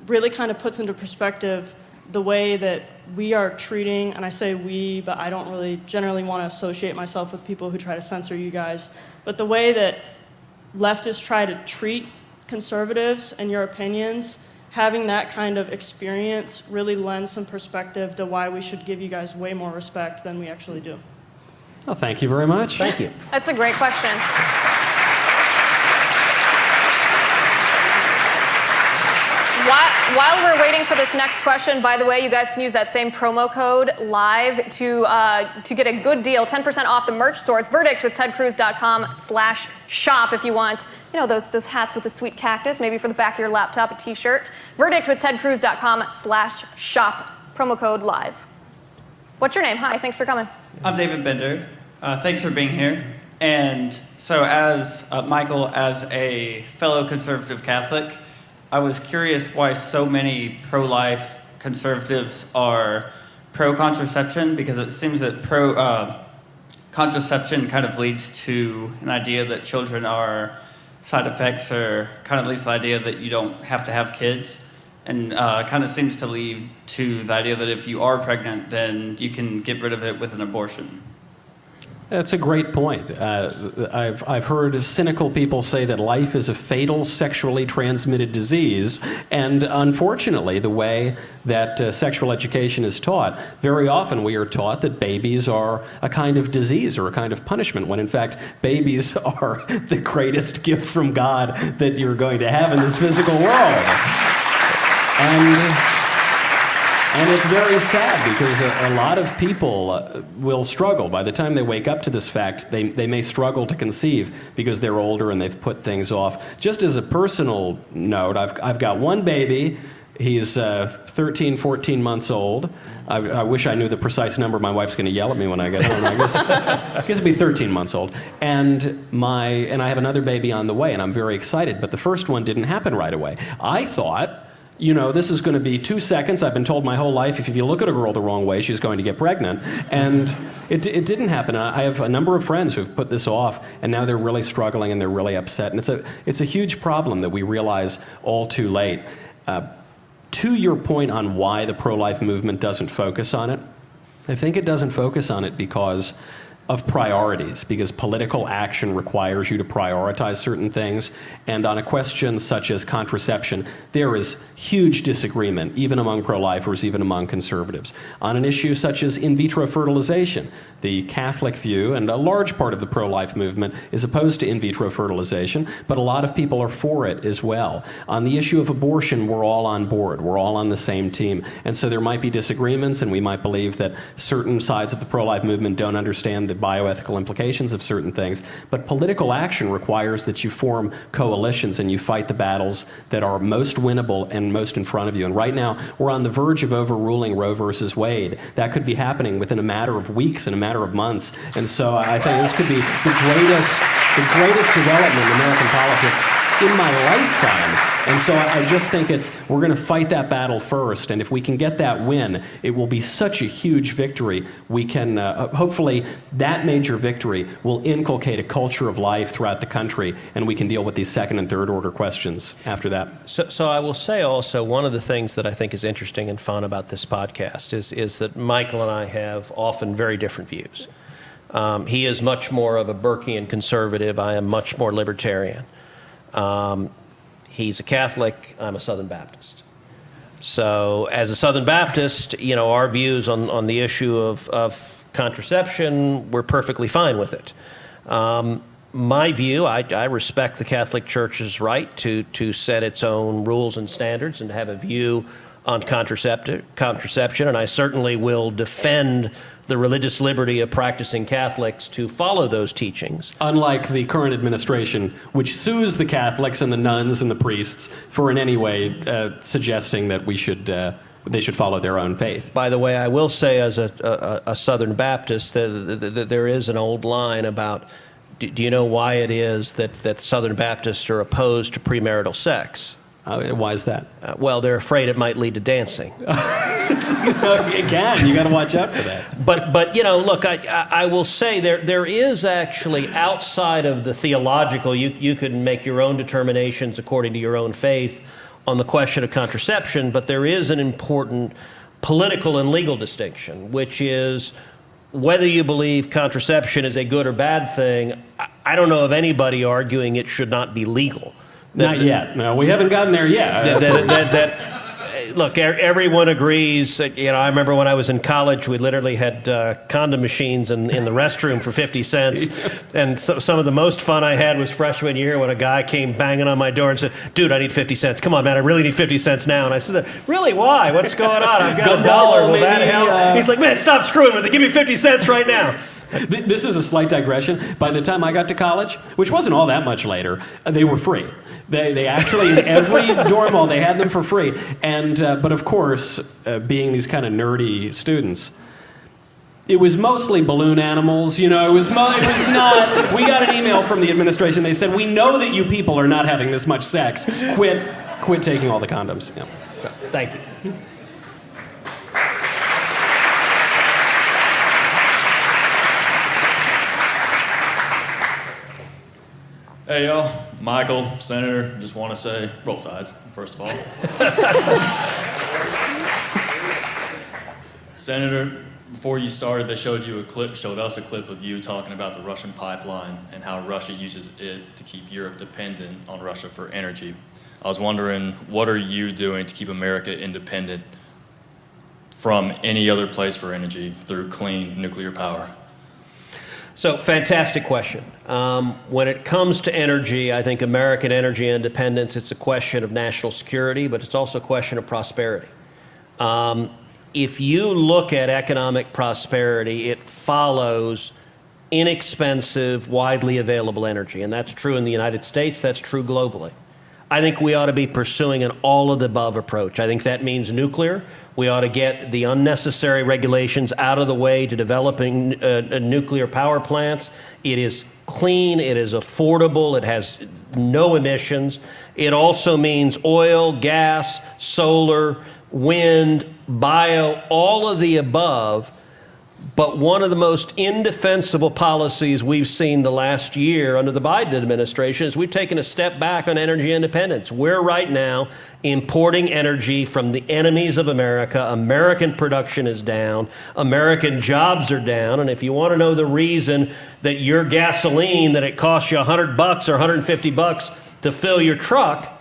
really kind of puts into perspective the way that we are treating, and I say we, but I don't really generally want to associate myself with people who try to censor you guys, but the way that leftists try to treat conservatives and your opinions, having that kind of experience really lends some perspective to why we should give you guys way more respect than we actually do. Well, thank you very much. Thank you. That's a great question. While we're waiting for this next question, by the way, you guys can use that same promo code LIVE to get a good deal, 10% off the merch store. It's verdictwithtedcruz.com/shop if you want, you know, those hats with the sweet cactus, maybe for the back of your laptop, a t-shirt. verdictwithtedcruz.com/shop, promo code LIVE. What's your name? Hi, thanks for coming. I'm David Bender. Thanks for being here. And so as Michael, as a fellow conservative Catholic, I was curious why so many pro-life conservatives are pro-contraception, because it seems that contraception kind of leads to an idea that children are side effects, or kind of leads to the idea that you don't have to have kids, and kind of seems to lead to the idea that if you are pregnant, then you can get rid of it with an abortion. That's a great point. I've heard cynical people say that life is a fatal sexually transmitted disease, and unfortunately, the way that sexual education is taught, very often we are taught that babies are a kind of disease or a kind of punishment, when in fact, babies are the greatest gift from God that you're going to have in this physical world. And it's very sad, because a lot of people will struggle. By the time they wake up to this fact, they may struggle to conceive because they're older and they've put things off. Just as a personal note, I've got one baby. He's 13, 14 months old. I wish I knew the precise number. My wife's going to yell at me when I get home. I guess it'll be 13 months old. And I have another baby on the way, and I'm very excited. But the first one didn't happen right away. I thought, you know, this is going to be 2 seconds. I've been told my whole life, if you look at a girl the wrong way, she's going to get pregnant. And it didn't happen. I have a number of friends who've put this off, and now they're really struggling and they're really upset. And it's a huge problem that we realize all too late. To your point on why the pro-life movement doesn't focus on it, I think it doesn't focus on it because of priorities, because political action requires you to prioritize certain things. And on a question such as contraception, there is huge disagreement, even among pro-lifers, even among conservatives. On an issue such as in vitro fertilization, the Catholic view, and a large part of the pro-life movement, is opposed to in vitro fertilization, but a lot of people are for it as well. On the issue of abortion, we're all on board. We're all on the same team. And so there might be disagreements, and we might believe that certain sides of the pro-life movement don't understand the bioethical implications of certain things. But political action requires that you form coalitions and you fight the battles that are most winnable and most in front of you. And right now, we're on the verge of overruling Roe versus Wade. That could be happening within a matter of weeks and a matter of months. And so I think this could be the greatest development in American politics in my lifetime. And so I just think we're going to fight that battle first. And if we can get that win, it will be such a huge victory. We can, hopefully, that major victory will inculcate a culture of life throughout the country, and we can deal with these second and third order questions after that. So I will say also, one of the things that I think is interesting and fun about this podcast is that Michael and I have often very different views. He is much more of a Burkean conservative. I am much more libertarian. He's a Catholic, I'm a Southern Baptist. So as a Southern Baptist, our views on the issue of contraception, we're perfectly fine with it. My view, I respect the Catholic Church's right to set its own rules and standards and to have a view on contraception, and I certainly will defend the religious liberty of practicing Catholics to follow those teachings. Unlike the current administration, which sues the Catholics and the nuns and the priests for in any way suggesting that they should follow their own faith. By the way, I will say as a Southern Baptist that there is an old line about, do you know why it is that Southern Baptists are opposed to premarital sex? Why is that? Well, they're afraid it might lead to dancing. Again, you got to watch out for that. But look, I will say there is actually, outside of the theological, you can make your own determinations according to your own faith on the question of contraception, but there is an important political and legal distinction, which is whether you believe contraception is a good or bad thing. I don't know of anybody arguing it should not be legal. Not yet. No, we haven't gotten there yet. Look, everyone agrees. I remember when I was in college, we literally had condom machines in the restroom for 50 cents. And some of the most fun I had was freshman year when a guy came banging on my door and said, "Dude, I need 50 cents. Come on, man, I really need 50 cents now." And I said, "Really? Why? What's going on? I've got $1. Will that help?" He's like, "Man, stop screwing with it. Give me 50 cents right now." This is a slight digression. By the time I got to college, which wasn't all that much later, they were free. They actually, in every dorm hall, they had them for free. And but of course, being these kind of nerdy students, it was mostly balloon animals. It was not. We got an email from the administration. They said, "We know that you people are not having this much sex. Quit taking all the condoms." Yeah. So, thank you. Hey, y'all. Michael, Senator, just want to say, roll tide, first of all. Senator, before you started, they showed us a clip of you talking about the Russian pipeline and how Russia uses it to keep Europe dependent on Russia for energy. I was wondering, what are you doing to keep America independent from any other place for energy through clean nuclear power? So, fantastic question. When it comes to energy, I think American energy independence, it's a question of national security, but it's also a question of prosperity. If you look at economic prosperity, it follows inexpensive, widely available energy. And that's true in the United States, that's true globally. I think we ought to be pursuing an all-of-the-above approach. I think that means nuclear. We ought to get the unnecessary regulations out of the way to developing nuclear power plants. It is clean, it is affordable, it has no emissions. It also means oil, gas, solar, wind, bio, all of the above. But one of the most indefensible policies we've seen the last year under the Biden administration is we've taken a step back on energy independence. We're right now importing energy from the enemies of America. American production is down. American jobs are down. And if you want to know the reason that your gasoline, that it costs you $100 or $150 to fill your truck,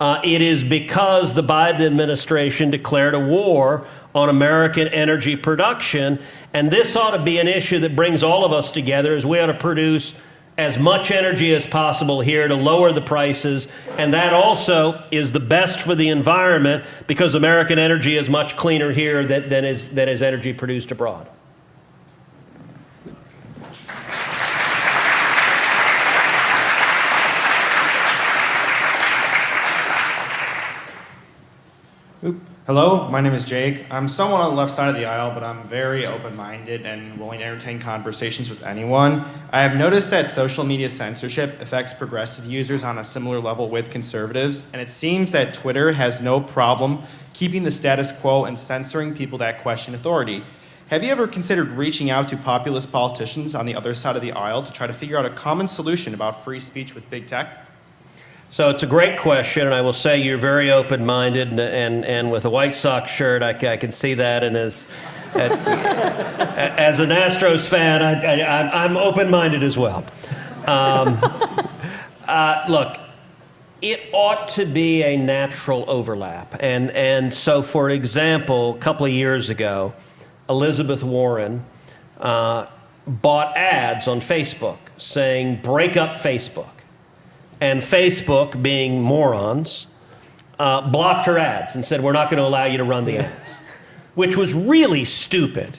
it is because the Biden administration declared a war on American energy production. And this ought to be an issue that brings all of us together, as we ought to produce as much energy as possible here to lower the prices. And that also is the best for the environment, because American energy is much cleaner here than is energy produced abroad. Hello, my name is Jake. I'm somewhat on the left side of the aisle, but I'm very open-minded and willing to entertain conversations with anyone. I have noticed that social media censorship affects progressive users on a similar level with conservatives, and it seems that Twitter has no problem keeping the status quo and censoring people that question authority. Have you ever considered reaching out to populist politicians on the other side of the aisle to try to figure out a common solution about free speech with big tech? So it's a great question, and I will say you're very open-minded, and with a White Sox shirt, I can see that. And as an Astros fan, I'm open-minded as well. Look, it ought to be a natural overlap, and so, for example, a couple of years ago, Elizabeth Warren bought ads on Facebook saying, "Break up Facebook." And Facebook, being morons, blocked her ads and said, "We're not going to allow you to run the ads," which was really stupid.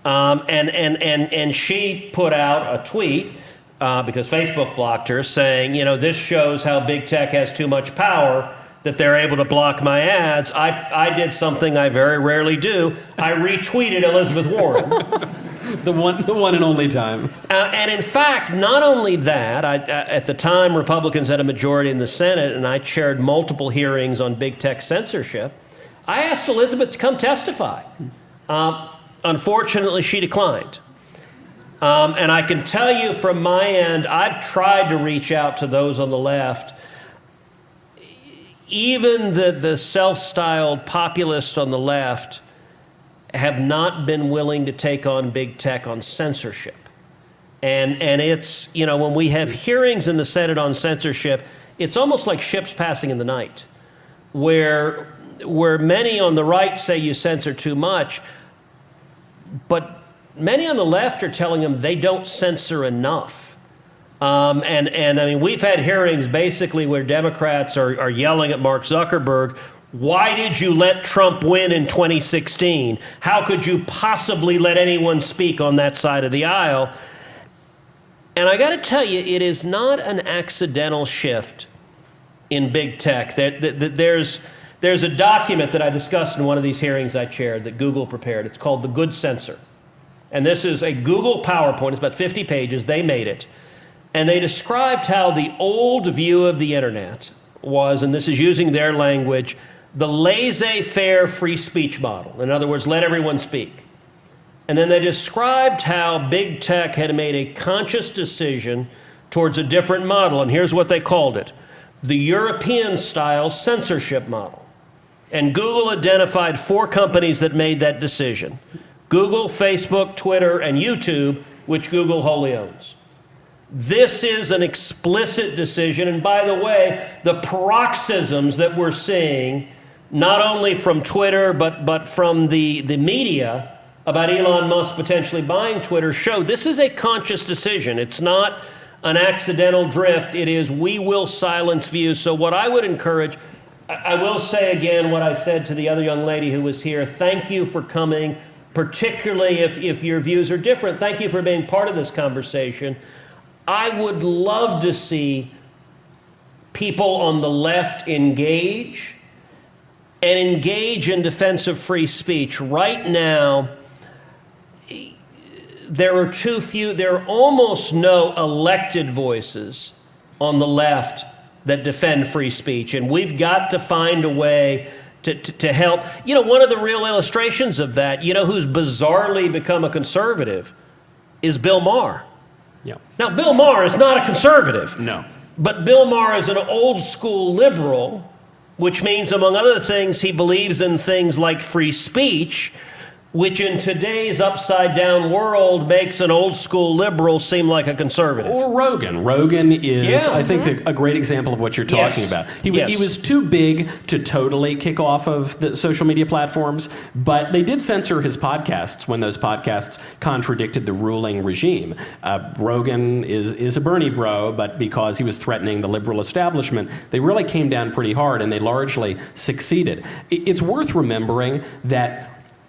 And she put out a tweet, because Facebook blocked her, saying, "This shows how big tech has too much power, that they're able to block my ads." I did something I very rarely do. I retweeted Elizabeth Warren. The one and only time. And in fact, not only that, at the time, Republicans had a majority in the Senate, and I chaired multiple hearings on big tech censorship. I asked Elizabeth to come testify. Unfortunately, she declined. And I can tell you from my end, I've tried to reach out to those on the left. Even the self-styled populists on the left have not been willing to take on big tech on censorship. And it's, when we have hearings in the Senate on censorship, it's almost like ships passing in the night, where many on the right say you censor too much, but many on the left are telling them they don't censor enough. And I mean, we've had hearings basically where Democrats are yelling at Mark Zuckerberg, "Why did you let Trump win in 2016? How could you possibly let anyone speak on that side of the aisle?" And I got to tell you, it is not an accidental shift in big tech. There's a document that I discussed in one of these hearings I chaired that Google prepared. It's called The Good Censor. And this is a Google PowerPoint. It's about 50 pages. They made it. And they described how the old view of the internet was, and this is using their language, the laissez-faire free speech model. In other words, let everyone speak. And then they described how big tech had made a conscious decision towards a different model. And here's what they called it: the European-style censorship model. And Google identified 4 companies that made that decision: Google, Facebook, Twitter, and YouTube, which Google wholly owns. This is an explicit decision. And by the way, the paroxysms that we're seeing, not only from Twitter, but from the media about Elon Musk potentially buying Twitter, show this is a conscious decision. It's not an accidental drift. It is, we will silence views. So what I would encourage, I will say again what I said to the other young lady who was here. Thank you for coming, particularly if your views are different. Thank you for being part of this conversation. I would love to see people on the left engage in defense of free speech. Right now, there are almost no elected voices on the left that defend free speech. And we've got to find a way to help. You know, one of the real illustrations of that, you know, who's bizarrely become a conservative is Bill Maher. Yeah. Now, Bill Maher is not a conservative. No. But Bill Maher is an old school liberal, which means, among other things, he believes in things like free speech, which in today's upside-down world makes an old-school liberal seem like a conservative. Or Rogan. Rogan is, I think, a great example of what you're talking about. He was too big to totally kick off of the social media platforms, but they did censor his podcasts when those podcasts contradicted the ruling regime. Rogan is a Bernie bro, but because he was threatening the liberal establishment, they really came down pretty hard, and they largely succeeded. It's worth remembering that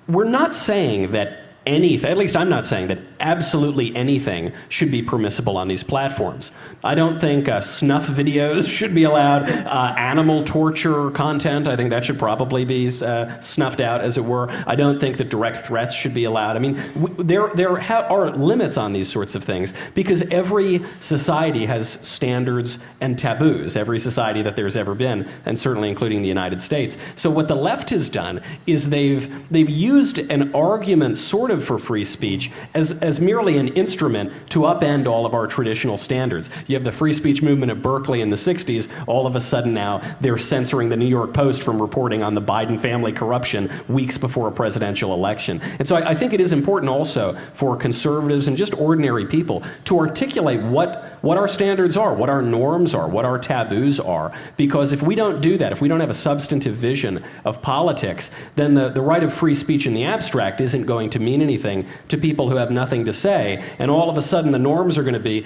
we're not saying that anything, at least I'm not saying that absolutely anything should be permissible on these platforms. I don't think snuff videos should be allowed, animal torture content, I think that should probably be snuffed out, as it were. I don't think that direct threats should be allowed. I mean, there are limits on these sorts of things because every society has standards and taboos, every society that there's ever been, and certainly including the United States. So what the left has done is they've used an argument sort of for free speech as merely an instrument to upend all of our traditional standards. You have the free speech movement at Berkeley in the 60s. All of a sudden now they're censoring the New York Post from reporting on the Biden family corruption weeks before a presidential election. And so I think it is important also for conservatives and just ordinary people to articulate what our standards are, what our norms are, what our taboos are. Because if we don't do that, if we don't have a substantive vision of politics, then the right of free speech in the abstract isn't going to mean anything to people who have nothing to say. And all of a sudden the norms are going to be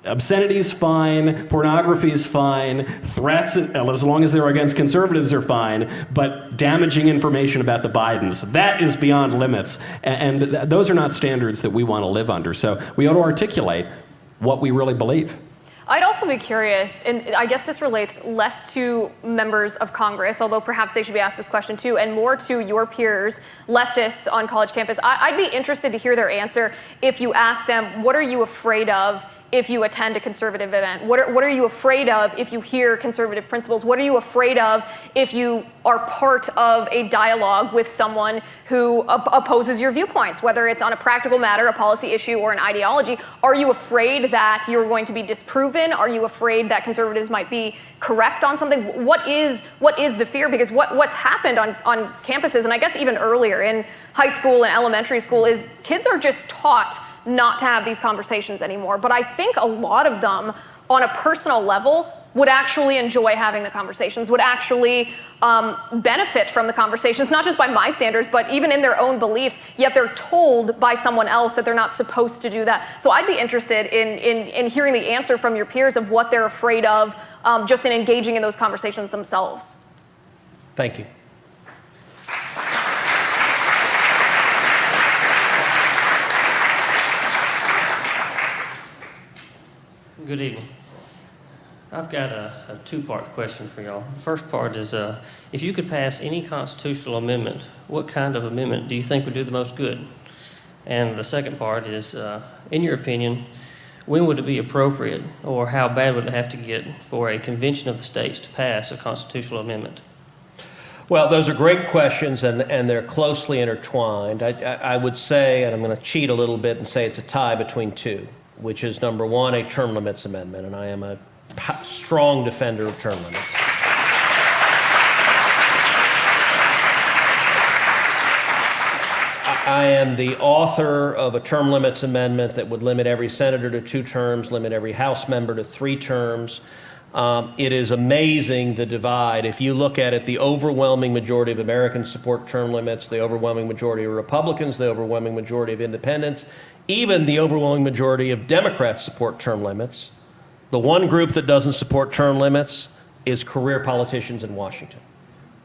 obscenity is fine, pornography is fine, threats, as long as they're against conservatives, are fine, but damaging information about the Bidens, that is beyond limits. And those are not standards that we want to live under. So we ought to articulate what we really believe. I'd also be curious, and I guess this relates less to members of Congress, although perhaps they should be asked this question too, and more to your peers, leftists on college campus. I'd be interested to hear their answer if you ask them, what are you afraid of if you attend a conservative event? What are you afraid of if you hear conservative principles? What are you afraid of if you are part of a dialogue with someone who opposes your viewpoints, whether it's on a practical matter, a policy issue, or an ideology? Are you afraid that you're going to be disproven? Are you afraid that conservatives might be correct on something? What is the fear? Because what's happened on campuses, and I guess even earlier in high school and elementary school, is kids are just taught not to have these conversations anymore. But I think a lot of them, on a personal level, would actually enjoy having the conversations, would actually benefit from the conversations, not just by my standards, but even in their own beliefs, yet they're told by someone else that they're not supposed to do that. So I'd be interested in hearing the answer from your peers of what they're afraid of just in engaging in those conversations themselves. Thank you. Good evening. I've got a two-part question for y'all. The first part is, if you could pass any constitutional amendment, what kind of amendment do you think would do the most good? And the second part is, in your opinion, when would it be appropriate, or how bad would it have to get for a convention of the states to pass a constitutional amendment? Well, those are great questions, and they're closely intertwined. I would say, and I'm going to cheat a little bit and say it's a tie between two, which is, number one, a term limits amendment, and I am a strong defender of term limits. I am the author of a term limits amendment that would limit every senator to 2 terms, limit every House member to 3 terms. It is amazing, the divide. If you look at it, the overwhelming majority of Americans support term limits, the overwhelming majority of Republicans, the overwhelming majority of independents, even the overwhelming majority of Democrats support term limits. The one group that doesn't support term limits is career politicians in Washington.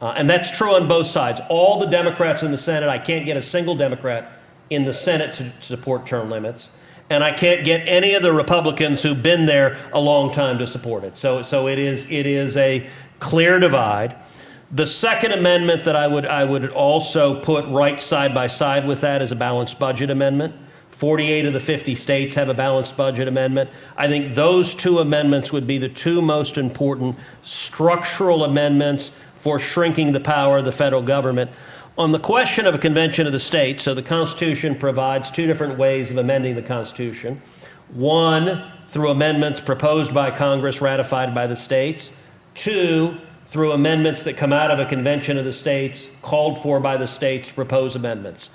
And that's true on both sides. All the Democrats in the Senate, I can't get a single Democrat in the Senate to support term limits. And I can't get any of the Republicans who've been there a long time to support it. So it is a clear divide. The second amendment that I would also put right side by side with that is a balanced budget amendment. 48 of the 50 states have a balanced budget amendment. I think those 2 amendments would be the 2 most important structural amendments for shrinking the power of the federal government. On the question of a convention of the states, so the Constitution provides two different ways of amending the Constitution. One, through amendments proposed by Congress, ratified by the states. Two, through amendments that come out of a convention of the states, called for by the states to propose amendments.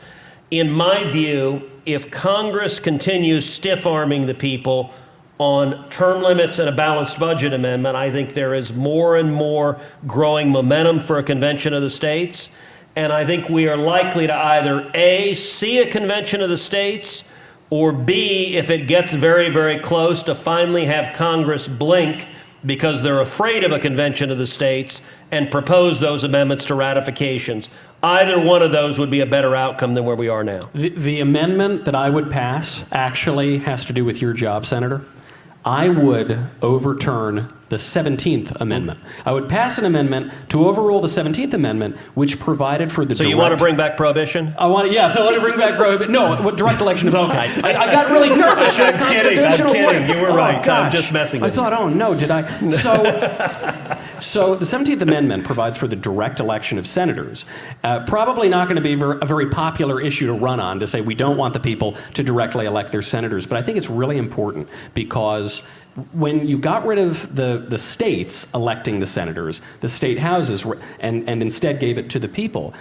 In my view, if Congress continues stiff-arming the people on term limits and a balanced budget amendment, I think there is more and more growing momentum for a convention of the states. And I think we are likely to either A, see a convention of the states, or B, if it gets very, very close, to finally have Congress blink because they're afraid of a convention of the states and propose those amendments to ratifications. Either one of those would be a better outcome than where we are now. The amendment that I would pass actually has to do with your job, Senator. I would overturn the 17th Amendment. I would pass an amendment to overrule the 17th Amendment, which provided for the So you want to bring back prohibition? I want to bring back prohibition. No, direct election of okay. I got really nervous. I'm kidding. You were right. Gosh. I'm just messing with you. I thought, oh no, did I? So the 17th Amendment provides for the direct election of senators. Probably not going to be a very popular issue to run on, to say we don't want the people to directly elect their senators. But I think it's really important because when you got rid of the states electing the senators, the state houses, and instead gave it to the people,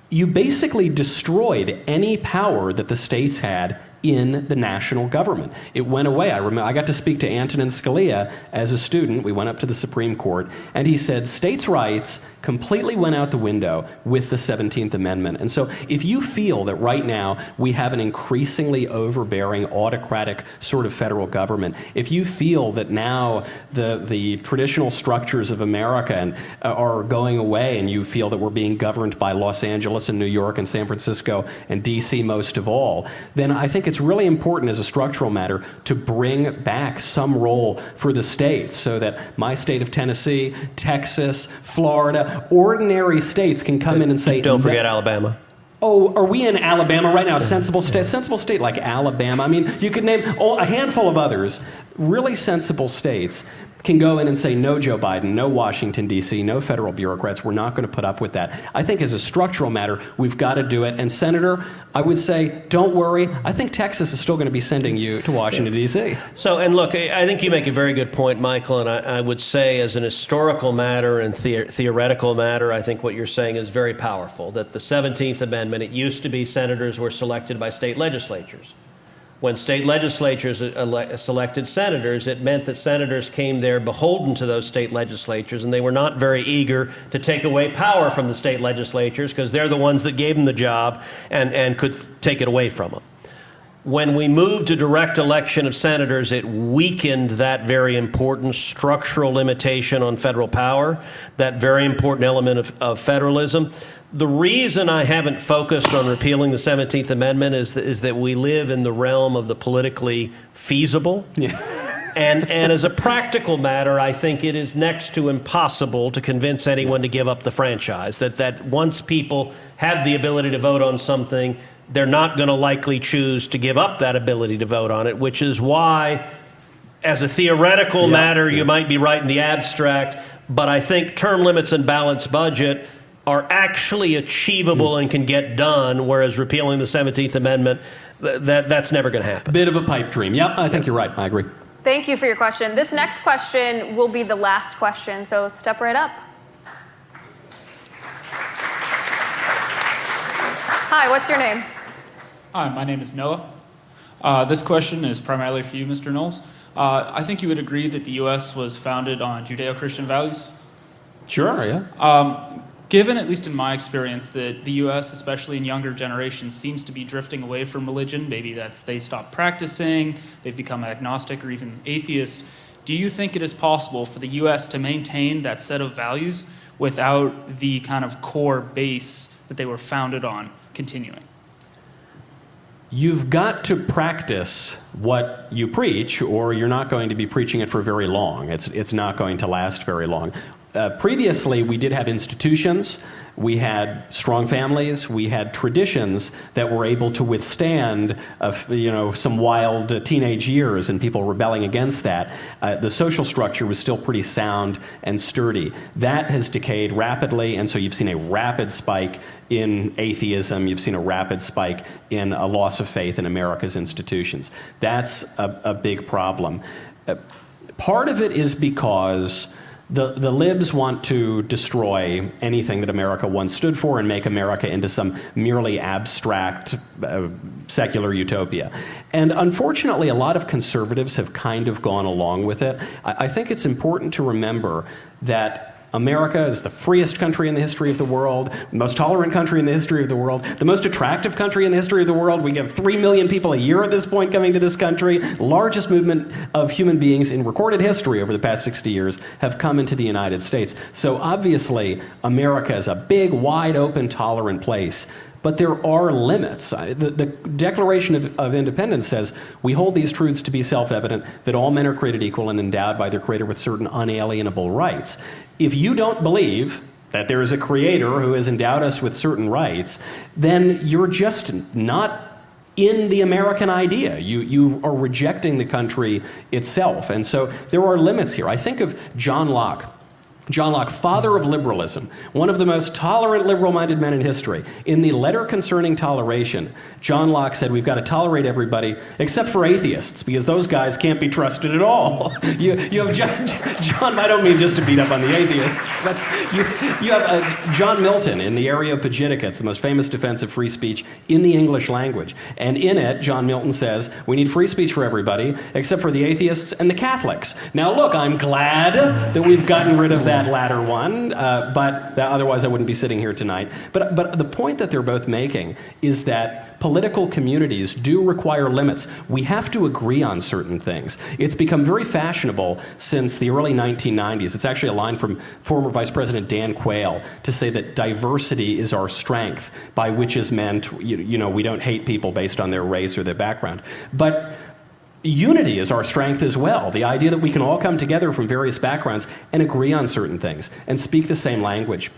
you basically destroyed any power that the states had in the national government. It went away. I remember I got to speak to Antonin Scalia as a student. We went up to the Supreme Court, and he said states' rights completely went out the window with the 17th Amendment. And so if you feel that right now we have an increasingly overbearing, autocratic sort of federal government, if you feel that now the traditional structures of America are going away, and you feel that we're being governed by Los Angeles and New York and San Francisco and D.C. most of all, then I think it's really important as a structural matter to bring back some role for the states so that my state of Tennessee, Texas, Florida, ordinary states can come in and say... Don't forget Alabama. Oh, are we in Alabama right now? A sensible state like Alabama. I mean, you could name a handful of others, really sensible states can go in and say, no, Joe Biden, no Washington, D.C., no federal bureaucrats, we're not going to put up with that. I think as a structural matter, we've got to do it. And Senator, I would say, don't worry. I think Texas is still going to be sending you to Washington, D.C. So, and look, I think you make a very good point, Michael, and I would say as an historical matter and theoretical matter, I think what you're saying is very powerful, that the 17th Amendment, it used to be senators were selected by state legislatures. When state legislatures selected senators, it meant that senators came there beholden to those state legislatures, and they were not very eager to take away power from the state legislatures because they're the ones that gave them the job and could take it away from them. When we moved to direct election of senators, it weakened that very important structural limitation on federal power, that very important element of federalism. The reason I haven't focused on repealing the 17th Amendment is that we live in the realm of the politically feasible. Yeah. And as a practical matter, I think it is next to impossible to convince anyone to give up the franchise, that once people have the ability to vote on something, they're not going to likely choose to give up that ability to vote on it, which is why, as a theoretical matter, you might be right in the abstract, but I think term limits and balanced budget are actually achievable and can get done, whereas repealing the 17th Amendment, that's never going to happen. Bit of a pipe dream. Yep, I think you're right. I agree. Thank you for your question. This next question will be the last question, so step right up. Hi, what's your name? Hi, my name is Noah. This question is primarily for you, Mr. Knowles. I think you would agree that the U.S. was founded on Judeo-Christian values? Sure, yeah. Given, at least in my experience, that the U.S., especially in younger generations, seems to be drifting away from religion, maybe that's they stop practicing, they've become agnostic or even atheist, do you think it is possible for the U.S. to maintain that set of values without the kind of core base that they were founded on continuing? You've got to practice what you preach, or you're not going to be preaching it for very long. It's not going to last very long. Previously, we did have institutions, we had strong families, we had traditions that were able to withstand, some wild teenage years and people rebelling against that. The social structure was still pretty sound and sturdy. That has decayed rapidly, and so you've seen a rapid spike in atheism, you've seen a rapid spike in a loss of faith in America's institutions. That's a big problem. Part of it is because the libs want to destroy anything that America once stood for and make America into some merely abstract secular utopia. And unfortunately, a lot of conservatives have kind of gone along with it. I think it's important to remember that America is the freest country in the history of the world, most tolerant country in the history of the world, the most attractive country in the history of the world. We have 3 million people a year at this point coming to this country. Largest movement of human beings in recorded history over the past 60 years have come into the United States. So obviously, America is a big, wide open, tolerant place. But there are limits. The Declaration of Independence says, we hold these truths to be self-evident, that all men are created equal and endowed by their Creator with certain unalienable rights. If you don't believe that there is a Creator who has endowed us with certain rights, then you're just not in the American idea. You are rejecting the country itself. And so there are limits here. I think of John Locke. John Locke, father of liberalism, one of the most tolerant, liberal-minded men in history. In the letter concerning toleration, John Locke said, we've got to tolerate everybody except for atheists, because those guys can't be trusted at all. You have John, I don't mean just to beat up on the atheists, but you have John Milton in the Areopagiticus, the most famous defense of free speech in the English language. And in it, John Milton says, we need free speech for everybody except for the atheists and the Catholics. Now look, I'm glad that we've gotten rid of that latter one, but otherwise I wouldn't be sitting here tonight. But the point that they're both making is that political communities do require limits. We have to agree on certain things. It's become very fashionable since the early 1990s. It's actually a line from former Vice President Dan Quayle to say that diversity is our strength, by which is meant, we don't hate people based on their race or their background. But unity is our strength as well. The idea that we can all come together from various backgrounds and agree on certain things and speak the same language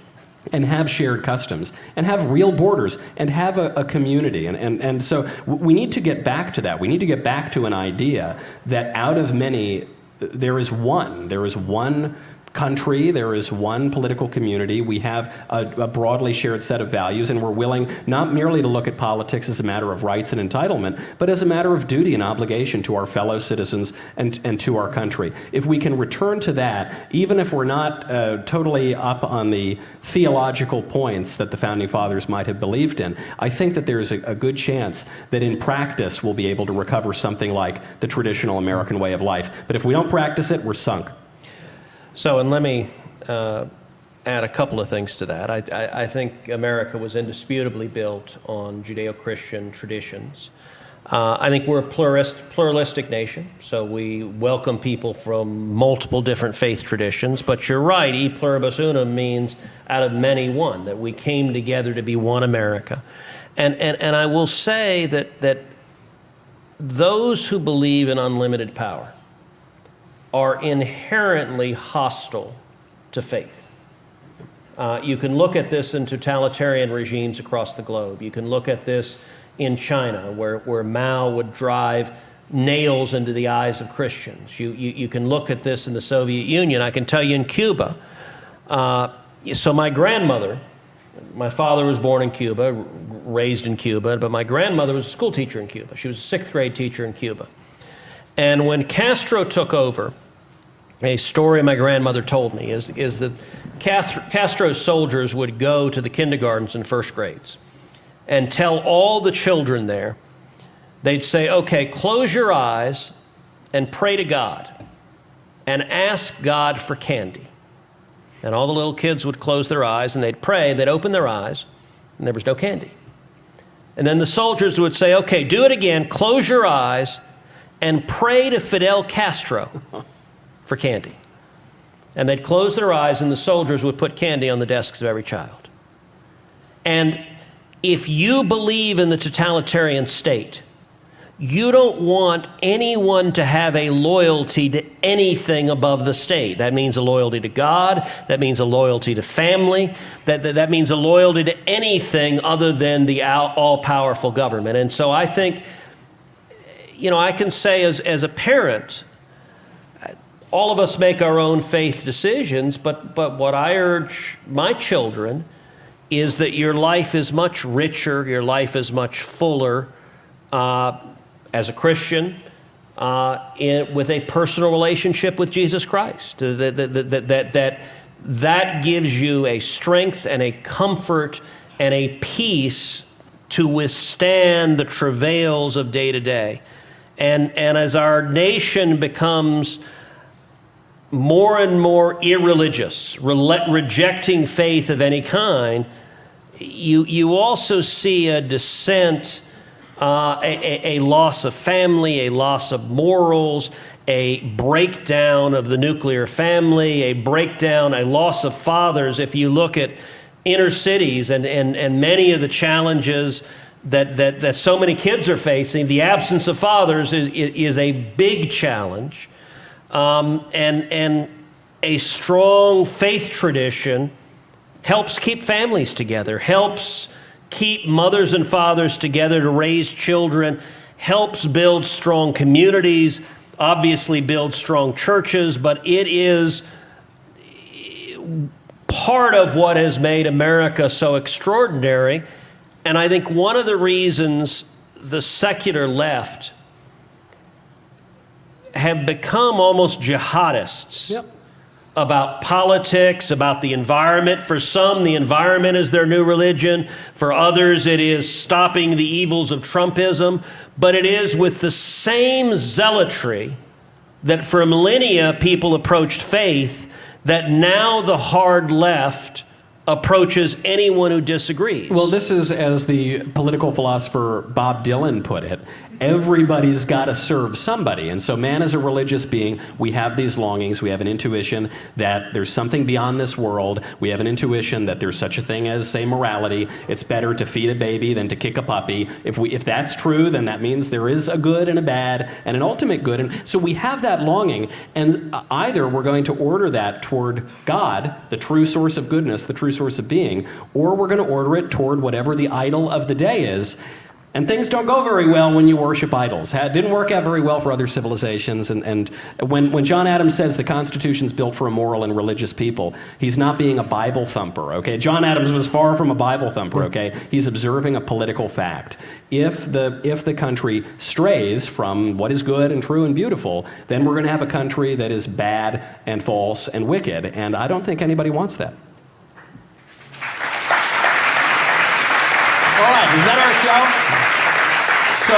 and have shared customs and have real borders and have a community. And so we need to get back to that. We need to get back to an idea that out of many, there is one country, there is one political community, we have a broadly shared set of values, and we're willing not merely to look at politics as a matter of rights and entitlement, but as a matter of duty and obligation to our fellow citizens and to our country. If we can return to that, even if we're not totally up on the theological points that the Founding Fathers might have believed in, I think that there's a good chance that in practice we'll be able to recover something like the traditional American way of life. But if we don't practice it, we're sunk. So, and let me add a couple of things to that. I think America was indisputably built on Judeo-Christian traditions. I think we're a pluralistic nation, so we welcome people from multiple different faith traditions. But you're right, e pluribus unum means out of many one, that we came together to be one America. And I will say that those who believe in unlimited power are inherently hostile to faith. You can look at this in totalitarian regimes across the globe. You can look at this in China, where Mao would drive nails into the eyes of Christians. You can look at this in the Soviet Union. I can tell you in Cuba. So my grandmother, my father was born in Cuba, raised in Cuba, but my grandmother was a school teacher in Cuba. She was a 6th grade teacher in Cuba. And when Castro took over, a story my grandmother told me is that Castro's soldiers would go to the kindergartens and 1st grades and tell all the children there, they'd say, okay, close your eyes and pray to God and ask God for candy. And all the little kids would close their eyes and they'd pray, they'd open their eyes, and there was no candy. And then the soldiers would say, okay, do it again, close your eyes and pray to Fidel Castro for candy. And they'd close their eyes and the soldiers would put candy on the desks of every child. And if you believe in the totalitarian state, you don't want anyone to have a loyalty to anything above the state. That means a loyalty to God. That means a loyalty to family. That means a loyalty to anything other than the all-powerful government. And so I think, I can say as a parent, all of us make our own faith decisions, but what I urge my children is that your life is much richer, your life is much fuller, as a Christian, with a personal relationship with Jesus Christ. That gives you a strength and a comfort and a peace to withstand the travails of day to day. And as our nation becomes more and more irreligious, rejecting faith of any kind, you also see a descent, a loss of family, a loss of morals, a breakdown of the nuclear family, a loss of fathers. If you look at inner cities and many of the challenges that so many kids are facing, the absence of fathers is a big challenge. And a strong faith tradition helps keep families together, helps keep mothers and fathers together to raise children, helps build strong communities, obviously build strong churches, but it is part of what has made America so extraordinary. And I think one of the reasons the secular left have become almost jihadists about politics, about the environment. For some, the environment is their new religion. For others, it is stopping the evils of Trumpism. But it is with the same zealotry that for millennia people approached faith, that now the hard left approaches anyone who disagrees. Well, this is, as the political philosopher Bob Dylan put it, everybody's got to serve somebody. And so man is a religious being. We have these longings. We have an intuition that there's something beyond this world. We have an intuition that there's such a thing as, say, morality. It's better to feed a baby than to kick a puppy. If that's true, then that means there is a good and a bad and an ultimate good. And so we have that longing, and either we're going to order that toward God, the true source of goodness, the true source of being, or we're going to order it toward whatever the idol of the day is. And things don't go very well when you worship idols. It didn't work out very well for other civilizations. And when John Adams says the Constitution's built for a moral and religious people, he's not being a Bible thumper, okay? John Adams was far from a Bible thumper, okay? He's observing a political fact. If the country strays from what is good and true and beautiful, then we're going to have a country that is bad and false and wicked. And I don't think anybody wants that. All right, is that our show? So,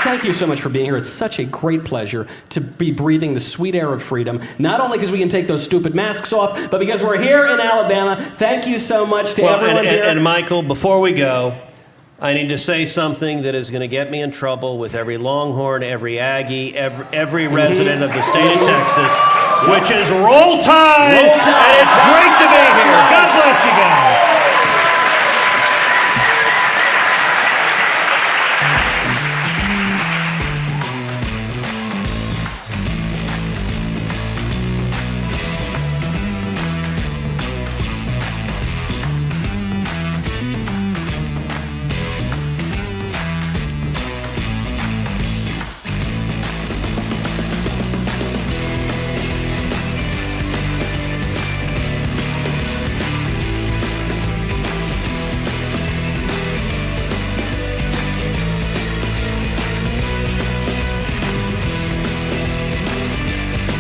thank you so much for being here. It's such a great pleasure to be breathing the sweet air of freedom, not only because we can take those stupid masks off, but because we're here in Alabama. Thank you so much to everyone here. And Michael, before we go, I need to say something that is going to get me in trouble with every Longhorn, every Aggie, every resident of the state of Texas, which is Roll Tide! And it's great to be here. God bless you guys.